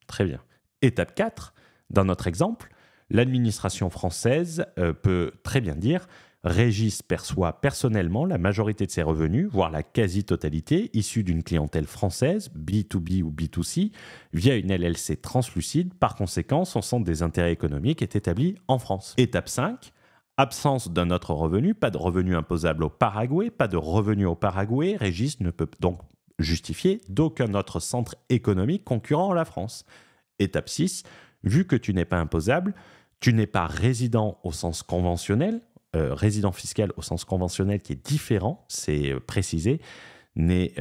Très bien. Étape 4, dans notre exemple, l'administration française peut très bien dire « Régis perçoit personnellement la majorité de ses revenus, voire la quasi-totalité, issus d'une clientèle française, B2B ou B2C, via une LLC translucide. Par conséquent, son centre des intérêts économiques est établi en France. » Étape 5, absence d'un autre revenu, pas de revenu imposable au Paraguay, pas de revenu au Paraguay, Régis ne peut donc justifier d'aucun autre centre économique concurrent à la France. Étape 6, vu que tu n'es pas imposable, tu n'es pas résident au sens conventionnel, résident fiscal au sens conventionnel qui est différent, c'est précisé. Les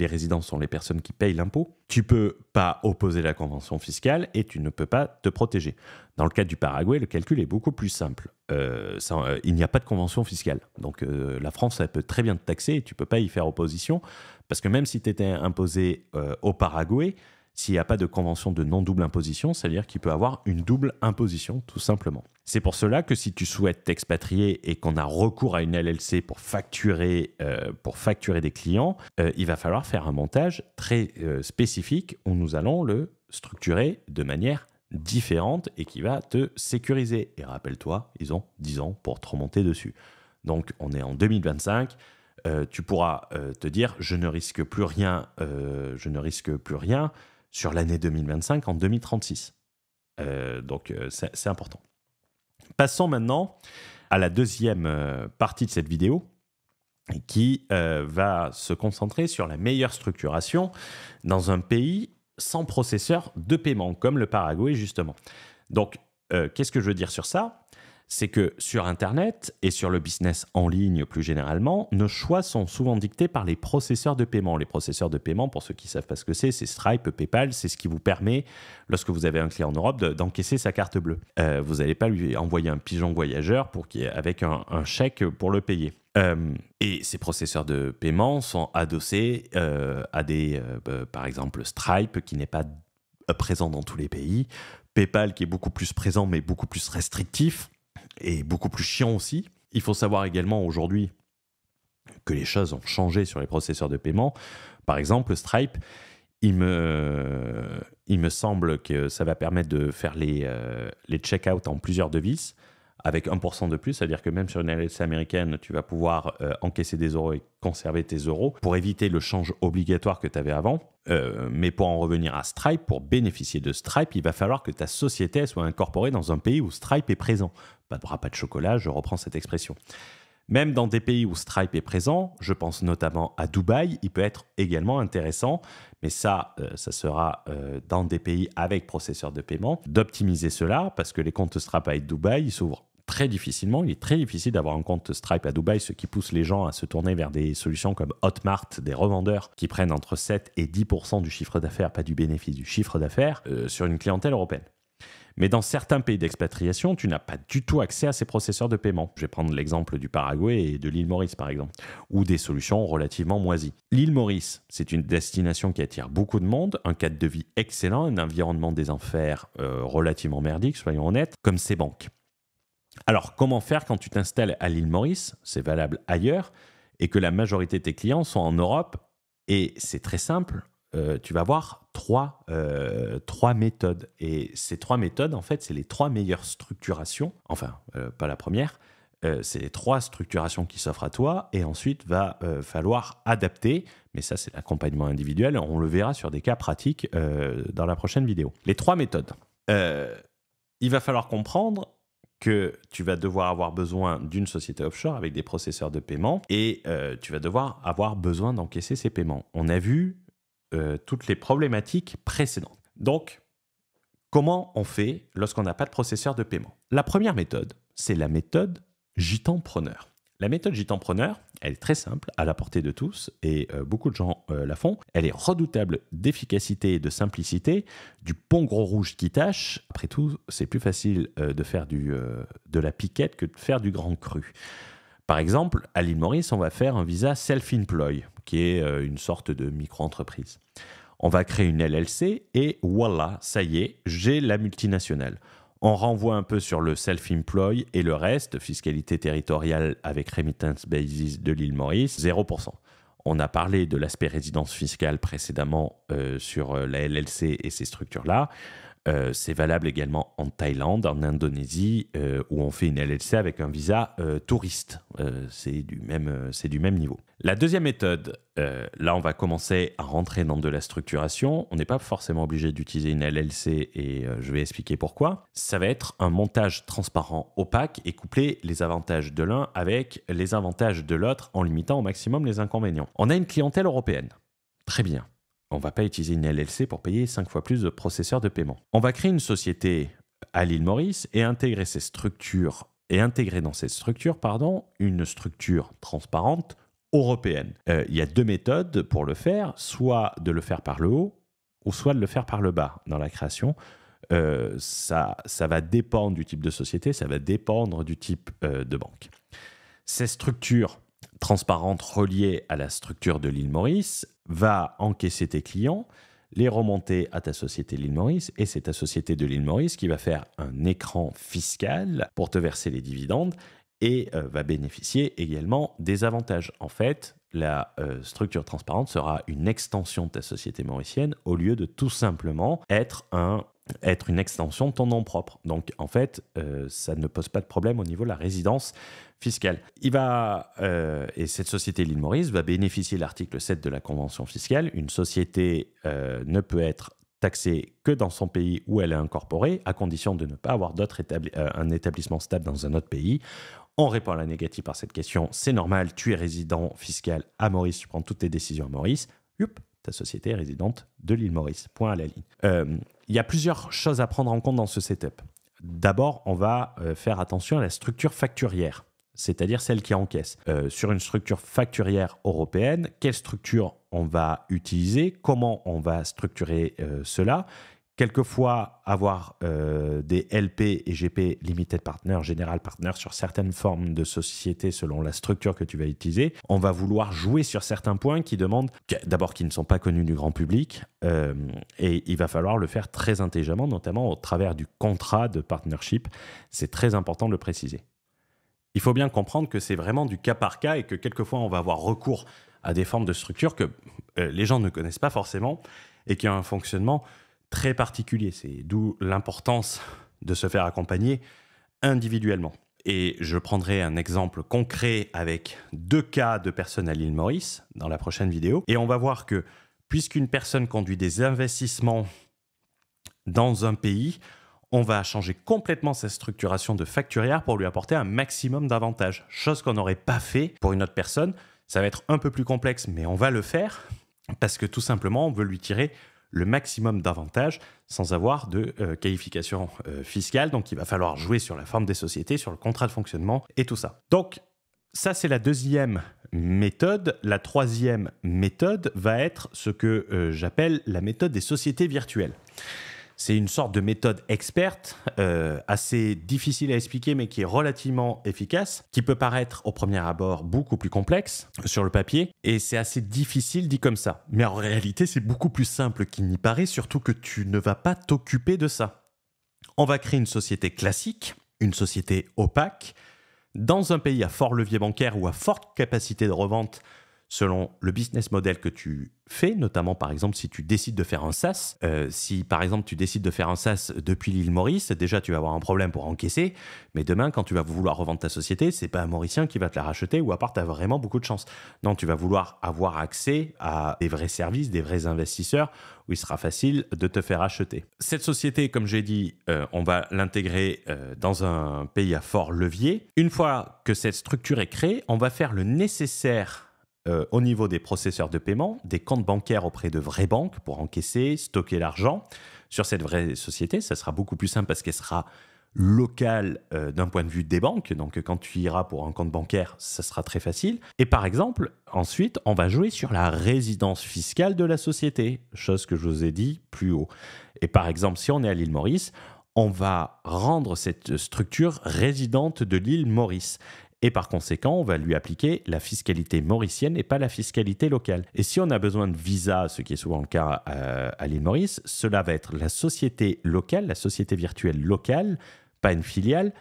résidents sont les personnes qui payent l'impôt. Tu ne peux pas opposer la convention fiscale et tu ne peux pas te protéger. Dans le cas du Paraguay, le calcul est beaucoup plus simple. Il n'y a pas de convention fiscale. Donc la France, elle peut très bien te taxer et tu ne peux pas y faire opposition parce que même si tu étais imposé au Paraguay, s'il n'y a pas de convention de non-double imposition, c'est-à-dire qu'il peut avoir une double imposition, tout simplement. C'est pour cela que si tu souhaites t'expatrier et qu'on a recours à une LLC pour facturer des clients, il va falloir faire un montage très spécifique où nous allons le structurer de manière différente et qui va te sécuriser. Et rappelle-toi, ils ont 10 ans pour te remonter dessus. Donc, on est en 2025. Tu pourras te dire, je ne risque plus rien sur l'année 2025 en 2036. Donc, c'est important. Passons maintenant à la deuxième partie de cette vidéo qui va se concentrer sur la meilleure structuration dans un pays sans processeur de paiement, comme le Paraguay justement. Donc, qu'est-ce que je veux dire sur ça ? C'est que sur Internet et sur le business en ligne plus généralement, nos choix sont souvent dictés par les processeurs de paiement. Les processeurs de paiement, pour ceux qui ne savent pas ce que c'est Stripe, PayPal, c'est ce qui vous permet, lorsque vous avez un client en Europe, d'encaisser sa carte bleue. Vous n'allez pas lui envoyer un pigeon voyageur avec un chèque pour le payer. Et ces processeurs de paiement sont adossés à par exemple, Stripe, qui n'est pas présent dans tous les pays, PayPal, qui est beaucoup plus présent, mais beaucoup plus restrictif, et beaucoup plus chiant aussi. Il faut savoir également aujourd'hui que les choses ont changé sur les processeurs de paiement. Par exemple, Stripe, il me semble que ça va permettre de faire les check-out en plusieurs devises, avec 1% de plus, c'est-à-dire que même sur une LLC américaine, tu vas pouvoir encaisser des euros et conserver tes euros pour éviter le change obligatoire que tu avais avant. Mais pour en revenir à Stripe, pour bénéficier de Stripe, il va falloir que ta société soit incorporée dans un pays où Stripe est présent. Pas de bras, pas de chocolat, je reprends cette expression. Même dans des pays où Stripe est présent, je pense notamment à Dubaï, il peut être également intéressant, mais ça sera dans des pays avec processeur de paiement, d'optimiser cela, parce que les comptes Stripe à Dubaï, ils s'ouvrent très difficilement. Il est très difficile d'avoir un compte Stripe à Dubaï, ce qui pousse les gens à se tourner vers des solutions comme Hotmart, des revendeurs qui prennent entre 7 et 10% du chiffre d'affaires, pas du bénéfice, du chiffre d'affaires, sur une clientèle européenne. Mais dans certains pays d'expatriation, tu n'as pas du tout accès à ces processeurs de paiement. Je vais prendre l'exemple du Paraguay et de l'île Maurice, par exemple, ou des solutions relativement moisies. L'île Maurice, c'est une destination qui attire beaucoup de monde, un cadre de vie excellent, un environnement des enfers relativement merdique, soyons honnêtes, comme ces banques. Alors, comment faire quand tu t'installes à l'île Maurice ? C'est valable ailleurs, et que la majorité de tes clients sont en Europe, et c'est très simple. Tu vas voir trois méthodes. Et ces 3 méthodes, en fait, c'est les 3 meilleures structurations. Enfin, pas la première. C'est les 3 structurations qui s'offrent à toi. Et ensuite, va falloir adapter. Mais ça, c'est l'accompagnement individuel. On le verra sur des cas pratiques dans la prochaine vidéo. Les 3 méthodes. Il va falloir comprendre que tu vas devoir avoir besoin d'une société offshore avec des processeurs de paiement. Et tu vas devoir avoir besoin d'encaisser ces paiements. On a vu toutes les problématiques précédentes. Donc, comment on fait lorsqu'on n'a pas de processeur de paiement ? La première méthode, c'est la méthode Gitempreneur. La méthode Gitempreneur, elle est très simple, à la portée de tous, et beaucoup de gens la font. Elle est redoutable d'efficacité et de simplicité, du bon gros rouge qui tâche. Après tout, c'est plus facile de faire de la piquette que de faire du grand cru. Par exemple, à l'île Maurice, on va faire un visa self-employed, qui est une sorte de micro-entreprise. On va créer une LLC et voilà, ça y est, j'ai la multinationale. On renvoie un peu sur le self-employed et le reste, fiscalité territoriale avec remittance basis de l'île Maurice, 0%. On a parlé de l'aspect résidence fiscale précédemment sur la LLC et ces structures-là. C'est valable également en Thaïlande, en Indonésie, où on fait une LLC avec un visa touriste. C'est du même niveau. La deuxième méthode, là on va commencer à rentrer dans de la structuration. On n'est pas forcément obligé d'utiliser une LLC et je vais expliquer pourquoi. Ça va être un montage transparent opaque et coupler les avantages de l'un avec les avantages de l'autre en limitant au maximum les inconvénients. On a une clientèle européenne. Très bien. On ne va pas utiliser une LLC pour payer 5 fois plus de processeurs de paiement. On va créer une société à l'île Maurice et intégrer dans cette structure, une structure transparente européenne. Il y a 2 méthodes pour le faire, soit de le faire par le haut ou soit de le faire par le bas dans la création. Ça va dépendre du type de société, ça va dépendre du type de banque. Ces structures transparente reliée à la structure de l'île Maurice va encaisser tes clients, les remonter à ta société de l'île Maurice, et c'est ta société de l'île Maurice qui va faire un écran fiscal pour te verser les dividendes et va bénéficier également des avantages. En fait, la structure transparente sera une extension de ta société mauricienne au lieu de tout simplement être une extension de ton nom propre. Donc, en fait, ça ne pose pas de problème au niveau de la résidence fiscale. Et cette société l'île Maurice va bénéficier de l'article 7 de la Convention fiscale. Une société ne peut être taxée que dans son pays où elle est incorporée, à condition de ne pas avoir un établissement stable dans un autre pays. On répond à la négative par cette question. C'est normal, tu es résident fiscal à Maurice, tu prends toutes tes décisions à Maurice. Youp, ta société est résidente de l'île Maurice. Point à la ligne. Il y a plusieurs choses à prendre en compte dans ce setup. D'abord, on va faire attention à la structure facturière, c'est-à-dire celle qui encaisse. Sur une structure facturière européenne, quelle structure on va utiliser, comment on va structurer cela. Quelquefois, avoir des LP et GP, Limited Partner, General Partner, sur certaines formes de sociétés selon la structure que tu vas utiliser. On va vouloir jouer sur certains points qui demandent, d'abord, qui ne sont pas connus du grand public, et il va falloir le faire très intelligemment, notamment au travers du contrat de partnership. C'est très important de le préciser. Il faut bien comprendre que c'est vraiment du cas par cas et que quelquefois, on va avoir recours à des formes de structures que les gens ne connaissent pas forcément et qui ont un fonctionnement très particulier. C'est d'où l'importance de se faire accompagner individuellement. Et je prendrai un exemple concret avec 2 cas de personnes à l'île Maurice dans la prochaine vidéo. Et on va voir que puisqu'une personne conduit des investissements dans un pays, on va changer complètement sa structuration de facturière pour lui apporter un maximum d'avantages. Chose qu'on n'aurait pas fait pour une autre personne. Ça va être un peu plus complexe, mais on va le faire parce que tout simplement, on veut lui tirer le maximum d'avantages sans avoir de qualification fiscale. Donc, il va falloir jouer sur la forme des sociétés, sur le contrat de fonctionnement et tout ça. Donc, ça, c'est la deuxième méthode. La troisième méthode va être ce que j'appelle la méthode des sociétés virtuelles. C'est une sorte de méthode experte, assez difficile à expliquer, mais qui est relativement efficace, qui peut paraître au premier abord beaucoup plus complexe sur le papier, et c'est assez difficile dit comme ça. Mais en réalité, c'est beaucoup plus simple qu'il n'y paraît, surtout que tu ne vas pas t'occuper de ça. On va créer une société classique, une société opaque, dans un pays à fort levier bancaire ou à forte capacité de revente, selon le business model que tu fais, notamment par exemple si tu décides de faire un SaaS. Si par exemple tu décides de faire un SaaS depuis l'île Maurice, déjà tu vas avoir un problème pour encaisser, mais demain quand tu vas vouloir revendre ta société, c'est pas un Mauricien qui va te la racheter ou à part tu as vraiment beaucoup de chance. Non, tu vas vouloir avoir accès à des vrais services, des vrais investisseurs où il sera facile de te faire acheter. Cette société, comme j'ai dit, on va l'intégrer dans un pays à fort levier. Une fois que cette structure est créée, on va faire le nécessaire au niveau des processeurs de paiement, des comptes bancaires auprès de vraies banques pour encaisser, stocker l'argent. Sur cette vraie société, ça sera beaucoup plus simple parce qu'elle sera locale d'un point de vue des banques. Donc, quand tu iras pour un compte bancaire, ça sera très facile. Et par exemple, ensuite, on va jouer sur la résidence fiscale de la société, chose que je vous ai dit plus haut. Et par exemple, si on est à l'île Maurice, on va rendre cette structure résidente de l'île Maurice. Et par conséquent, on va lui appliquer la fiscalité mauricienne et pas la fiscalité locale. Et si on a besoin de visa, ce qui est souvent le cas à l'île Maurice, cela va être la société locale, la société virtuelle locale, pas une filiale,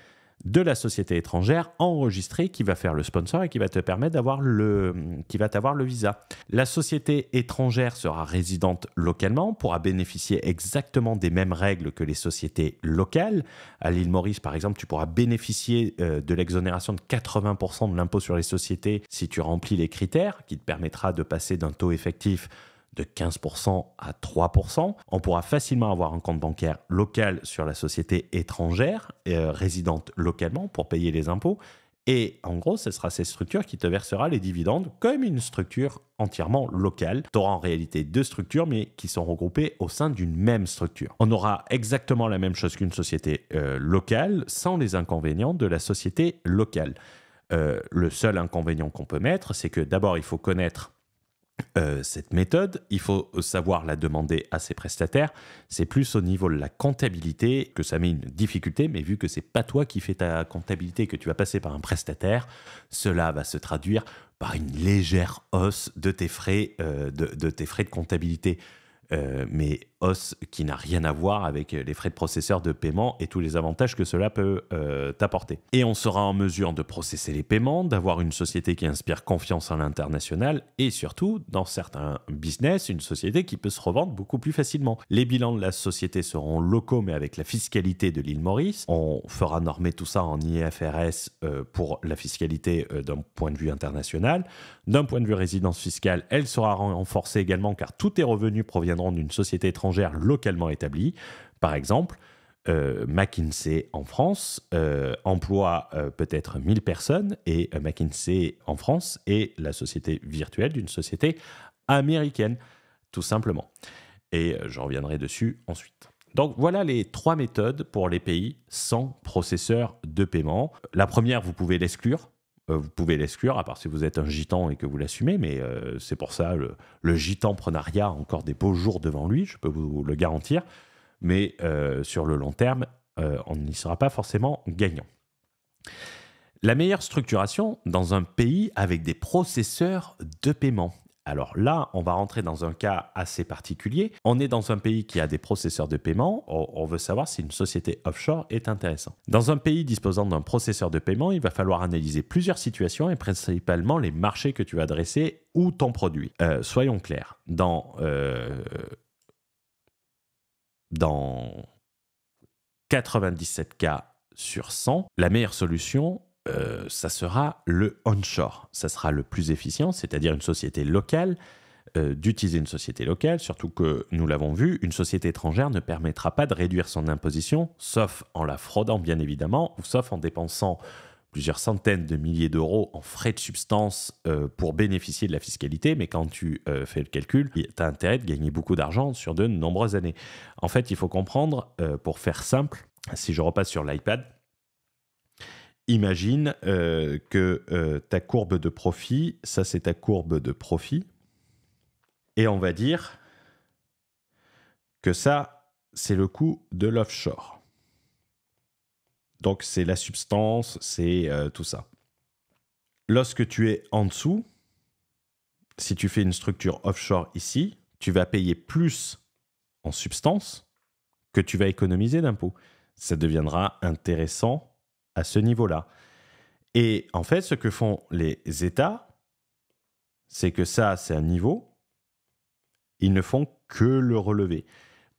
de la société étrangère enregistrée qui va faire le sponsor et qui va te permettre d'avoir t'avoir le visa. La société étrangère sera résidente localement, pourra bénéficier exactement des mêmes règles que les sociétés locales. À l'île Maurice, par exemple, tu pourras bénéficier de l'exonération de 80% de l'impôt sur les sociétés si tu remplis les critères, qui te permettra de passer d'un taux effectif de 15% à 3%. On pourra facilement avoir un compte bancaire local sur la société étrangère, résidente localement pour payer les impôts. Et en gros, ce sera cette structure qui te versera les dividendes comme une structure entièrement locale. Tu auras en réalité 2 structures, mais qui sont regroupées au sein d'une même structure. On aura exactement la même chose qu'une société locale, sans les inconvénients de la société locale. Le seul inconvénient qu'on peut mettre, c'est que d'abord, il faut connaître cette méthode, il faut savoir la demander à ses prestataires. C'est plus au niveau de la comptabilité que ça met une difficulté, mais vu que c'est pas toi qui fais ta comptabilité, que tu vas passer par un prestataire, cela va se traduire par une légère hausse de tes frais, de tes frais de comptabilité. Mais hausse qui n'a rien à voir avec les frais de processeur de paiement et tous les avantages que cela peut t'apporter. Et on sera en mesure de processer les paiements, d'avoir une société qui inspire confiance en l'international et surtout, dans certains business, une société qui peut se revendre beaucoup plus facilement. Les bilans de la société seront locaux mais avec la fiscalité de l'île Maurice. On fera normer tout ça en IFRS pour la fiscalité d'un point de vue international. D'un point de vue résidence fiscale, elle sera renforcée également car tous tes revenus proviennent viendront d'une société étrangère localement établie. Par exemple, McKinsey en France emploie peut-être 1000 personnes et McKinsey en France est la société virtuelle d'une société américaine, tout simplement. Et je reviendrai dessus ensuite. Donc voilà les 3 méthodes pour les pays sans processeur de paiement. La première, vous pouvez l'exclure. Vous pouvez l'exclure, à part si vous êtes un gitan et que vous l'assumez, mais c'est pour ça, le gitanprenariat a encore des beaux jours devant lui, je peux vous le garantir. Mais sur le long terme, on n'y sera pas forcément gagnant. La meilleure structuration dans un pays avec des processeurs de paiement. Alors là, on va rentrer dans un cas assez particulier. On est dans un pays qui a des processeurs de paiement. On veut savoir si une société offshore est intéressante. Dans un pays disposant d'un processeur de paiement, il va falloir analyser plusieurs situations et principalement les marchés que tu vas adresser ou ton produit. Soyons clairs, dans 97 cas sur 100, la meilleure solution, ça sera le onshore. Ça sera le plus efficient, c'est-à-dire une société locale, d'utiliser une société locale, surtout que, nous l'avons vu, une société étrangère ne permettra pas de réduire son imposition, sauf en la fraudant bien évidemment, ou sauf en dépensant plusieurs centaines de milliers d'euros en frais de substance pour bénéficier de la fiscalité, mais quand tu fais le calcul, tu as intérêt de gagner beaucoup d'argent sur de nombreuses années. En fait, il faut comprendre, pour faire simple, si je repasse sur l'iPad, imagine que ta courbe de profit, ça c'est ta courbe de profit, et on va dire que ça, c'est le coût de l'offshore. Donc, c'est la substance, c'est tout ça. Lorsque tu es en dessous, si tu fais une structure offshore ici, tu vas payer plus en substance que tu vas économiser d'impôts. Ça deviendra intéressant à ce niveau-là. Et en fait, ce que font les États, c'est que ça, c'est un niveau. Ils ne font que le relever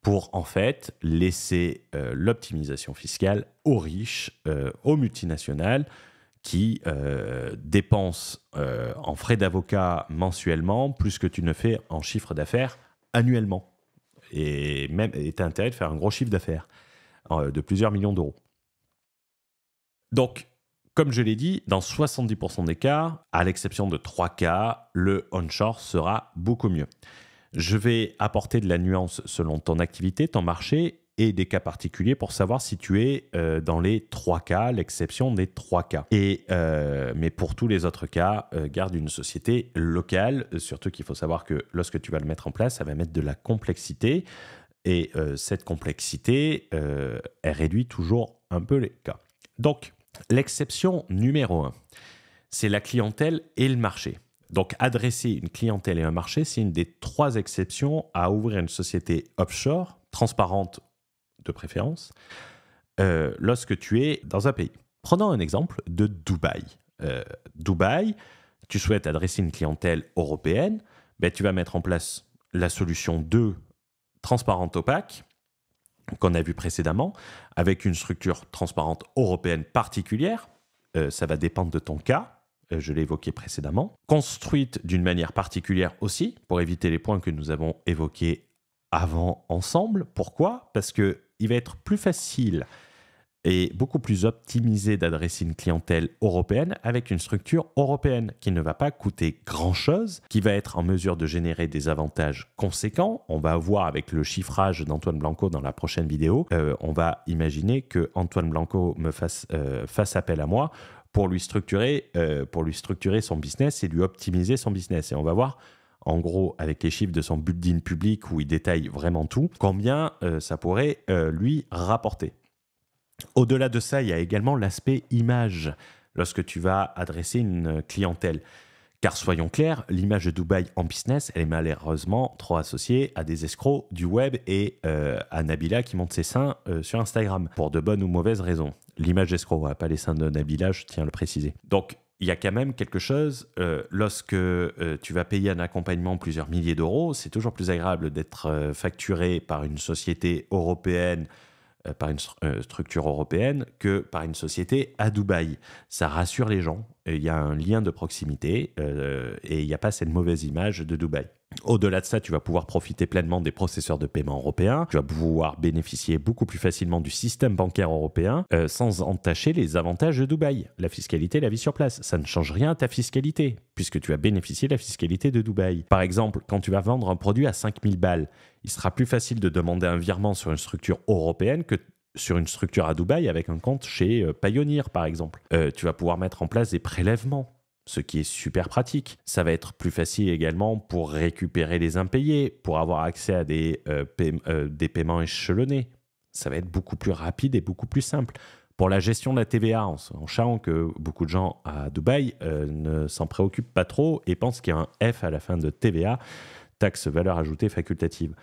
pour en fait laisser l'optimisation fiscale aux riches, aux multinationales qui dépensent en frais d'avocat mensuellement plus que tu ne fais en chiffre d'affaires annuellement. Et même tu as intérêt de faire un gros chiffre d'affaires de plusieurs millions d'euros. Donc, comme je l'ai dit, dans 70% des cas, à l'exception de 3 cas, le onshore sera beaucoup mieux. Je vais apporter de la nuance selon ton activité, ton marché et des cas particuliers pour savoir si tu es dans les 3 cas, l'exception des 3 cas. Mais pour tous les autres cas, garde une société locale, surtout qu'il faut savoir que lorsque tu vas le mettre en place, ça va mettre de la complexité et cette complexité, elle réduit toujours un peu les cas. Donc, l'exception numéro 1, c'est la clientèle et le marché. Donc, adresser une clientèle et un marché, c'est une des 3 exceptions à ouvrir une société offshore, transparente de préférence, lorsque tu es dans un pays. Prenons un exemple de Dubaï. Dubaï, tu souhaites adresser une clientèle européenne, ben, tu vas mettre en place la solution 2, transparente opaque, qu'on a vu précédemment, avec une structure transparente européenne particulière. Ça va dépendre de ton cas. Je l'ai évoqué précédemment, construite d'une manière particulière aussi, pour éviter les points que nous avons évoqués avant ensemble. Pourquoi ? Parce qu'il va être plus facile et beaucoup plus optimisé d'adresser une clientèle européenne avec une structure européenne qui ne va pas coûter grand-chose, qui va être en mesure de générer des avantages conséquents. On va voir avec le chiffrage d'Antoine Blanco dans la prochaine vidéo. On va imaginer que Antoine Blanco me fasse appel à moi pour lui structurer son business et lui optimiser son business. Et on va voir, en gros, avec les chiffres de son bulletin public où il détaille vraiment tout, combien ça pourrait lui rapporter. Au-delà de ça, il y a également l'aspect image lorsque tu vas adresser une clientèle. Car soyons clairs, l'image de Dubaï en business, elle est malheureusement trop associée à des escrocs du web et à Nabila qui monte ses seins sur Instagram, pour de bonnes ou mauvaises raisons. L'image d'escroc, pas les seins de Nabila, je tiens à le préciser. Donc, il y a quand même quelque chose, lorsque tu vas payer un accompagnement plusieurs milliers d'euros, c'est toujours plus agréable d'être facturé par une société européenne, par une structure européenne, que par une société à Dubaï. Ça rassure les gens, il y a un lien de proximité et il n'y a pas cette mauvaise image de Dubaï. Au-delà de ça, tu vas pouvoir profiter pleinement des processeurs de paiement européens. Tu vas pouvoir bénéficier beaucoup plus facilement du système bancaire européen sans entacher les avantages de Dubaï. La fiscalité, la vie sur place, ça ne change rien à ta fiscalité puisque tu vas bénéficier de la fiscalité de Dubaï. Par exemple, quand tu vas vendre un produit à 5000 balles, il sera plus facile de demander un virement sur une structure européenne que sur une structure à Dubaï avec un compte chez Payoneer, par exemple. Tu vas pouvoir mettre en place des prélèvements, ce qui est super pratique. Ça va être plus facile également pour récupérer les impayés, pour avoir accès à des paiements échelonnés. Ça va être beaucoup plus rapide et beaucoup plus simple. Pour la gestion de la TVA, en sachant que beaucoup de gens à Dubaï ne s'en préoccupent pas trop et pensent qu'il y a un F à la fin de TVA, taxe valeur ajoutée facultative.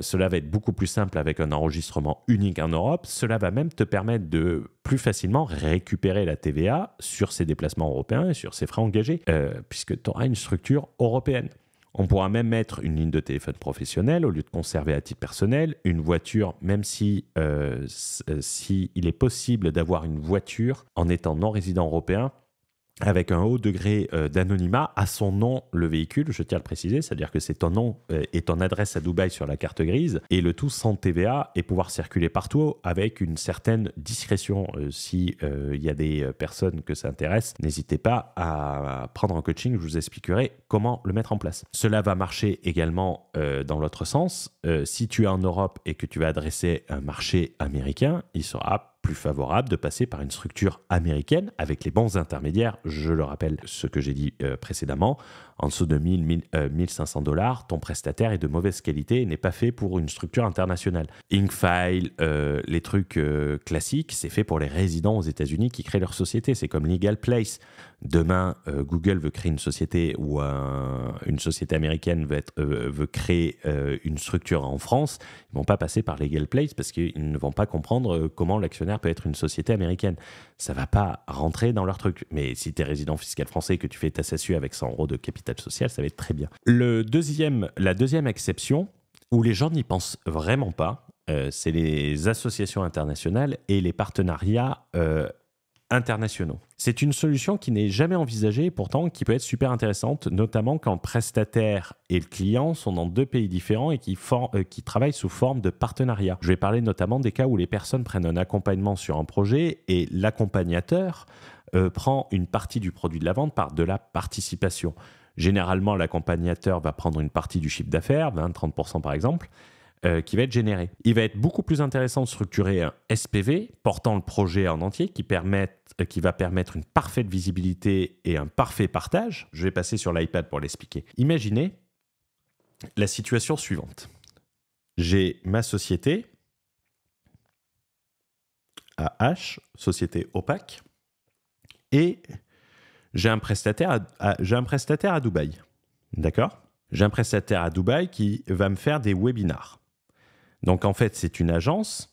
Cela va être beaucoup plus simple avec un enregistrement unique en Europe. Cela va même te permettre de plus facilement récupérer la TVA sur ces déplacements européens et sur ces frais engagés, puisque tu auras une structure européenne. On pourra même mettre une ligne de téléphone professionnelle au lieu de conserver à titre personnel, une voiture, même si il est possible d'avoir une voiture en étant non résident européen, avec un haut degré d'anonymat à son nom, le véhicule, je tiens à le préciser, c'est-à-dire que c'est ton nom et ton adresse à Dubaï sur la carte grise, et le tout sans TVA, et pouvoir circuler partout avec une certaine discrétion. Si il y a des personnes que ça intéresse, n'hésitez pas à prendre un coaching, je vous expliquerai comment le mettre en place. Cela va marcher également dans l'autre sens. Si tu es en Europe et que tu vas adresser un marché américain, il sera plus favorable de passer par une structure américaine avec les bons intermédiaires. Je le rappelle, ce que j'ai dit précédemment, en dessous de 1500 $, ton prestataire est de mauvaise qualité et n'est pas fait pour une structure internationale. Inkfile, les trucs classiques, c'est fait pour les résidents aux États-Unis qui créent leur société. C'est comme Legal Place. Demain, Google veut créer une société ou une société américaine veut créer une structure en France. Ils ne vont pas passer par Legal Place parce qu'ils ne vont pas comprendre comment l'actionnaire peut être une société américaine. Ça ne va pas rentrer dans leur truc. Mais si tu es résident fiscal français et que tu fais ta SASU avec 100 € de capital social, ça va être très bien. La deuxième exception, où les gens n'y pensent vraiment pas, c'est les associations internationales et les partenariats internationaux. C'est une solution qui n'est jamais envisagée et pourtant qui peut être super intéressante, notamment quand le prestataire et le client sont dans deux pays différents et qui travaillent sous forme de partenariat. Je vais parler notamment des cas où les personnes prennent un accompagnement sur un projet et l'accompagnateur prend une partie du produit de la vente par de la participation. Généralement, l'accompagnateur va prendre une partie du chiffre d'affaires, 20-30% par exemple, qui va être généré. Il va être beaucoup plus intéressant de structurer un SPV portant le projet en entier qui va permettre une parfaite visibilité et un parfait partage. Je vais passer sur l'iPad pour l'expliquer. Imaginez la situation suivante. J'ai ma société AH, société opaque, et j'ai un prestataire à Dubaï. D'accord ? J'ai un prestataire à Dubaï qui va me faire des webinars. Donc, en fait, c'est une agence.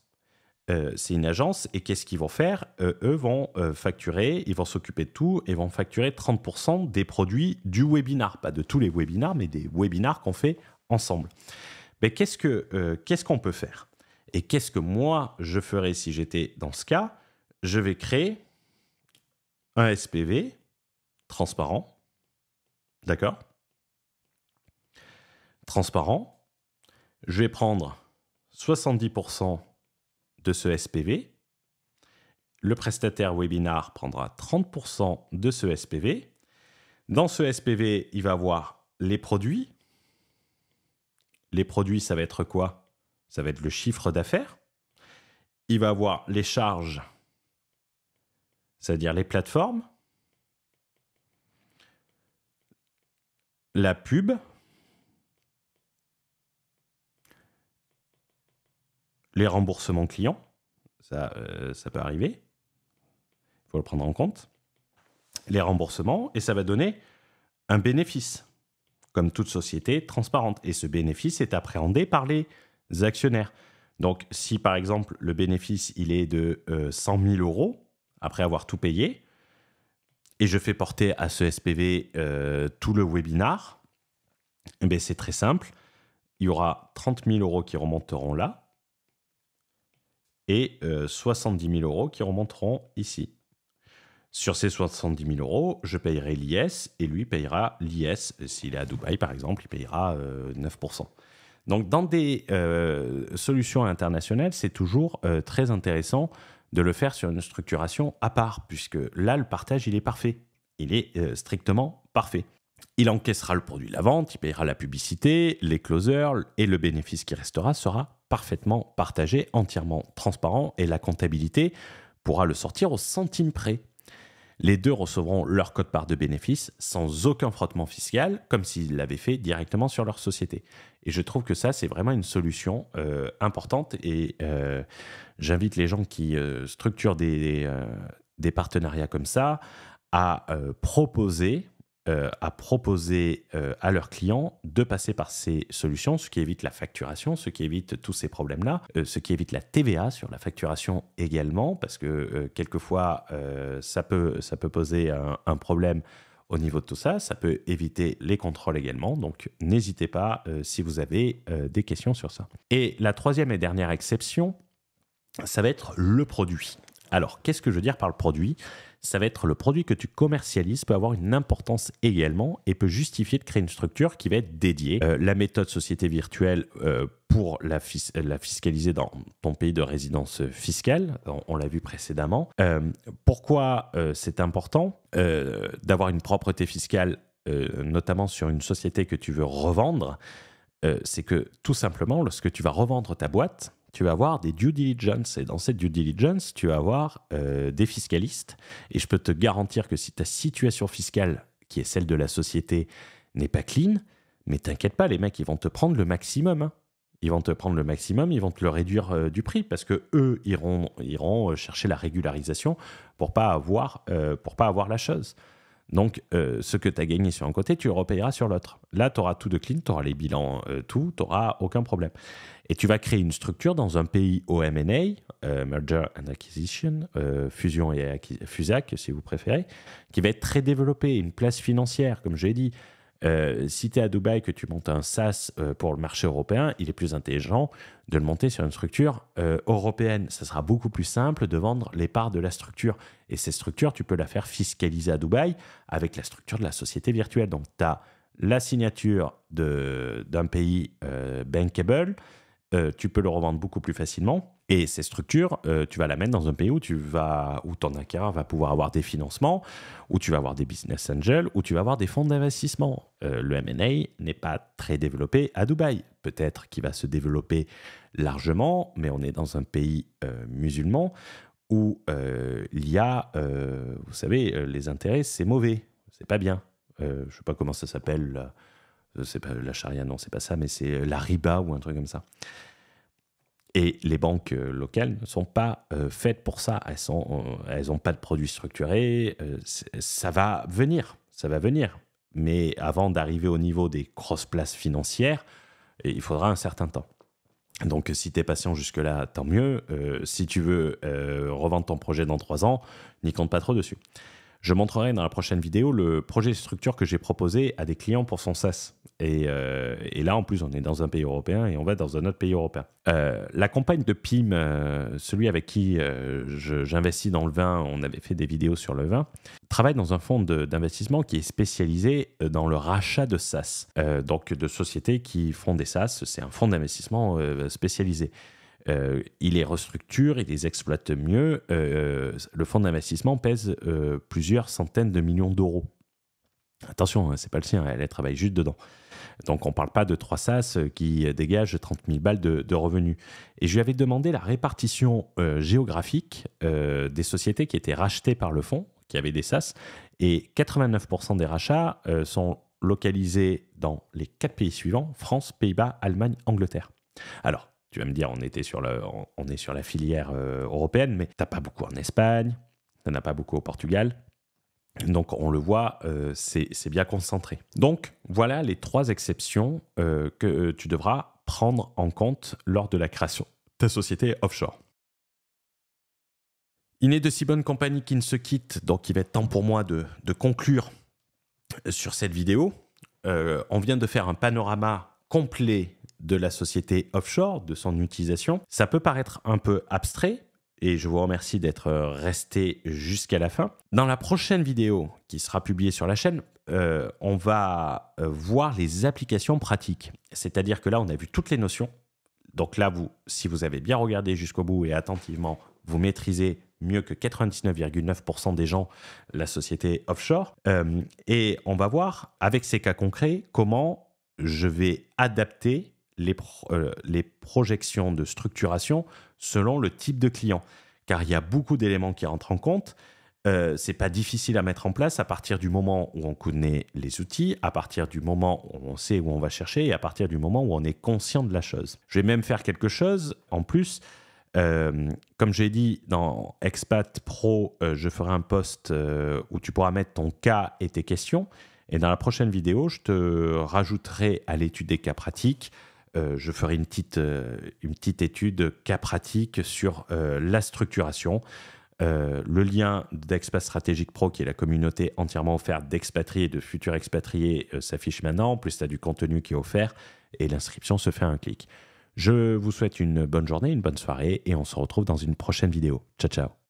Et qu'est-ce qu'ils vont faire ? Eux vont facturer, ils vont s'occuper de tout et vont facturer 30% des produits du webinar. Pas de tous les webinars, mais des webinars qu'on fait ensemble. Mais qu'est-ce qu'on peut faire ? Et qu'est-ce que moi, je ferais si j'étais dans ce cas ? Je vais créer un SPV transparent. D'accord ? Transparent. Je vais prendre 70% de ce SPV. Le prestataire webinar prendra 30% de ce SPV. Dans ce SPV, il va avoir les produits. Les produits, ça va être quoi ? Ça va être le chiffre d'affaires. Il va avoir les charges, c'est-à-dire les plateformes, la pub, les remboursements clients, ça peut arriver, il faut le prendre en compte, les remboursements, et ça va donner un bénéfice, comme toute société transparente. Et ce bénéfice est appréhendé par les actionnaires. Donc, si par exemple le bénéfice il est de 100 000 € après avoir tout payé, et je fais porter à ce SPV tout le webinar, eh bien, c'est très simple. Il y aura 30 000 € qui remonteront là et 70 000 € qui remonteront ici. Sur ces 70 000 euros, je payerai l'IS et lui payera l'IS. S'il est à Dubaï, par exemple, il payera 9%. Donc, dans des solutions internationales, c'est toujours très intéressant de le faire sur une structuration à part, puisque là, le partage, il est parfait. Il est strictement parfait. Il encaissera le produit de la vente, il payera la publicité, les closers, et le bénéfice qui restera sera parfaitement partagé, entièrement transparent, et la comptabilité pourra le sortir au centime près. Les deux recevront leur quote-part de bénéfice sans aucun frottement fiscal, comme s'ils l'avaient fait directement sur leur société. Et je trouve que ça, c'est vraiment une solution importante. Et j'invite les gens qui structurent des partenariats comme ça à proposer à leurs clients de passer par ces solutions, ce qui évite la facturation, ce qui évite tous ces problèmes-là, ce qui évite la TVA sur la facturation également, parce que quelquefois, ça peut poser un problème au niveau de tout ça. Ça peut éviter les contrôles également. Donc, n'hésitez pas si vous avez des questions sur ça. Et la troisième et dernière exception, ça va être le produit. Alors, qu'est-ce que je veux dire par le produit ? Ça va être le produit que tu commercialises peut avoir une importance également et peut justifier de créer une structure qui va être dédiée. La méthode société virtuelle pour la fiscaliser dans ton pays de résidence fiscale, on l'a vu précédemment. Pourquoi c'est important d'avoir une propreté fiscale, notamment sur une société que tu veux revendre ? C'est que tout simplement, lorsque tu vas revendre ta boîte, tu vas avoir des due diligence. Et dans cette due diligence, tu vas avoir des fiscalistes. Et je peux te garantir que si ta situation fiscale, qui est celle de la société, n'est pas clean, mais t'inquiète pas, les mecs, ils vont te prendre le maximum. Hein. Ils vont te prendre le maximum, ils vont te le réduire du prix parce que eux iront chercher la régularisation pour pas avoir la chose. Donc, ce que tu as gagné sur un côté, tu le repayeras sur l'autre. Là, tu auras tout de clean, tu auras les bilans, tout, tu n'auras aucun problème. Et tu vas créer une structure dans un pays au M&A, Merger and Acquisition, fusion et FUSAC, si vous préférez, qui va être très développée, une place financière, comme je l'ai dit. Si tu es à Dubaï, que tu montes un SaaS pour le marché européen, il est plus intelligent de le monter sur une structure européenne. Ça sera beaucoup plus simple de vendre les parts de la structure. Et ces structures, tu peux la faire fiscaliser à Dubaï avec la structure de la société virtuelle. Donc, tu as la signature d'un pays bankable, tu peux le revendre beaucoup plus facilement. Et ces structures, tu vas la mettre dans un pays où ton acquéreur va pouvoir avoir des financements, où tu vas avoir des business angels, où tu vas avoir des fonds d'investissement. Le M&A n'est pas très développé à Dubaï. Peut-être qu'il va se développer largement, mais on est dans un pays musulman où il y a, vous savez, les intérêts, c'est mauvais, c'est pas bien. Je ne sais pas comment ça s'appelle, c'est pas la charia, non, c'est pas ça, mais c'est la riba ou un truc comme ça. Et les banques locales ne sont pas faites pour ça. Elles n'ont pas de produits structurés. Ça va venir. Mais avant d'arriver au niveau des grosses places financières, il faudra un certain temps. Donc, si tu es patient jusque-là, tant mieux. Si tu veux revendre ton projet dans 3 ans, n'y compte pas trop dessus. Je montrerai dans la prochaine vidéo le projet de structure que j'ai proposé à des clients pour son SaaS. Et là, en plus, on est dans un pays européen et on va dans un autre pays européen. La compagne de Pim, celui avec qui j'investis dans le vin, on avait fait des vidéos sur le vin, travaille dans un fonds d'investissement qui est spécialisé dans le rachat de SaaS. Donc, de sociétés qui font des SaaS, c'est un fonds d'investissement spécialisé. Il les restructure, il les exploite mieux. Le fonds d'investissement pèse plusieurs centaines de millions d'euros. Attention, hein, c'est pas le sien, elle travaille juste dedans. Donc on ne parle pas de 3 SaaS qui dégagent 30 000 balles de revenus. Et je lui avais demandé la répartition géographique des sociétés qui étaient rachetées par le fonds, qui avaient des SaaS, et 89% des rachats sont localisés dans les 4 pays suivants: France, Pays-Bas, Allemagne, Angleterre. Alors, tu vas me dire, on est sur la filière européenne, mais tu n'as pas beaucoup en Espagne, tu n'en as pas beaucoup au Portugal. Donc, on le voit, c'est bien concentré. Donc, voilà les 3 exceptions que tu devras prendre en compte lors de la création de ta société offshore. Il n'est de si bonne compagnie qui ne se quitte, donc il va être temps pour moi de conclure sur cette vidéo. On vient de faire un panorama complet de la société offshore, de son utilisation. Ça peut paraître un peu abstrait, et je vous remercie d'être resté jusqu'à la fin. Dans la prochaine vidéo qui sera publiée sur la chaîne, on va voir les applications pratiques. C'est-à-dire que là, on a vu toutes les notions. Donc là, si vous avez bien regardé jusqu'au bout et attentivement, vous maîtrisez mieux que 99,9% des gens la société offshore. Et on va voir, avec ces cas concrets, comment je vais adapter les projections de structuration selon le type de client. Car il y a beaucoup d'éléments qui rentrent en compte. C'est pas difficile à mettre en place à partir du moment où on connaît les outils, à partir du moment où on sait où on va chercher et à partir du moment où on est conscient de la chose. Je vais même faire quelque chose en plus. Comme j'ai dit dans Expat Pro, je ferai un post où tu pourras mettre ton cas et tes questions. Et dans la prochaine vidéo, je te rajouterai à l'étude des cas pratiques. Je ferai une petite étude cas pratique sur la structuration. Le lien d'Expat Stratégique Pro, qui est la communauté entièrement offerte d'expatriés et de futurs expatriés, s'affiche maintenant. En plus, tu as du contenu qui est offert et l'inscription se fait à un clic. Je vous souhaite une bonne journée, une bonne soirée et on se retrouve dans une prochaine vidéo. Ciao, ciao.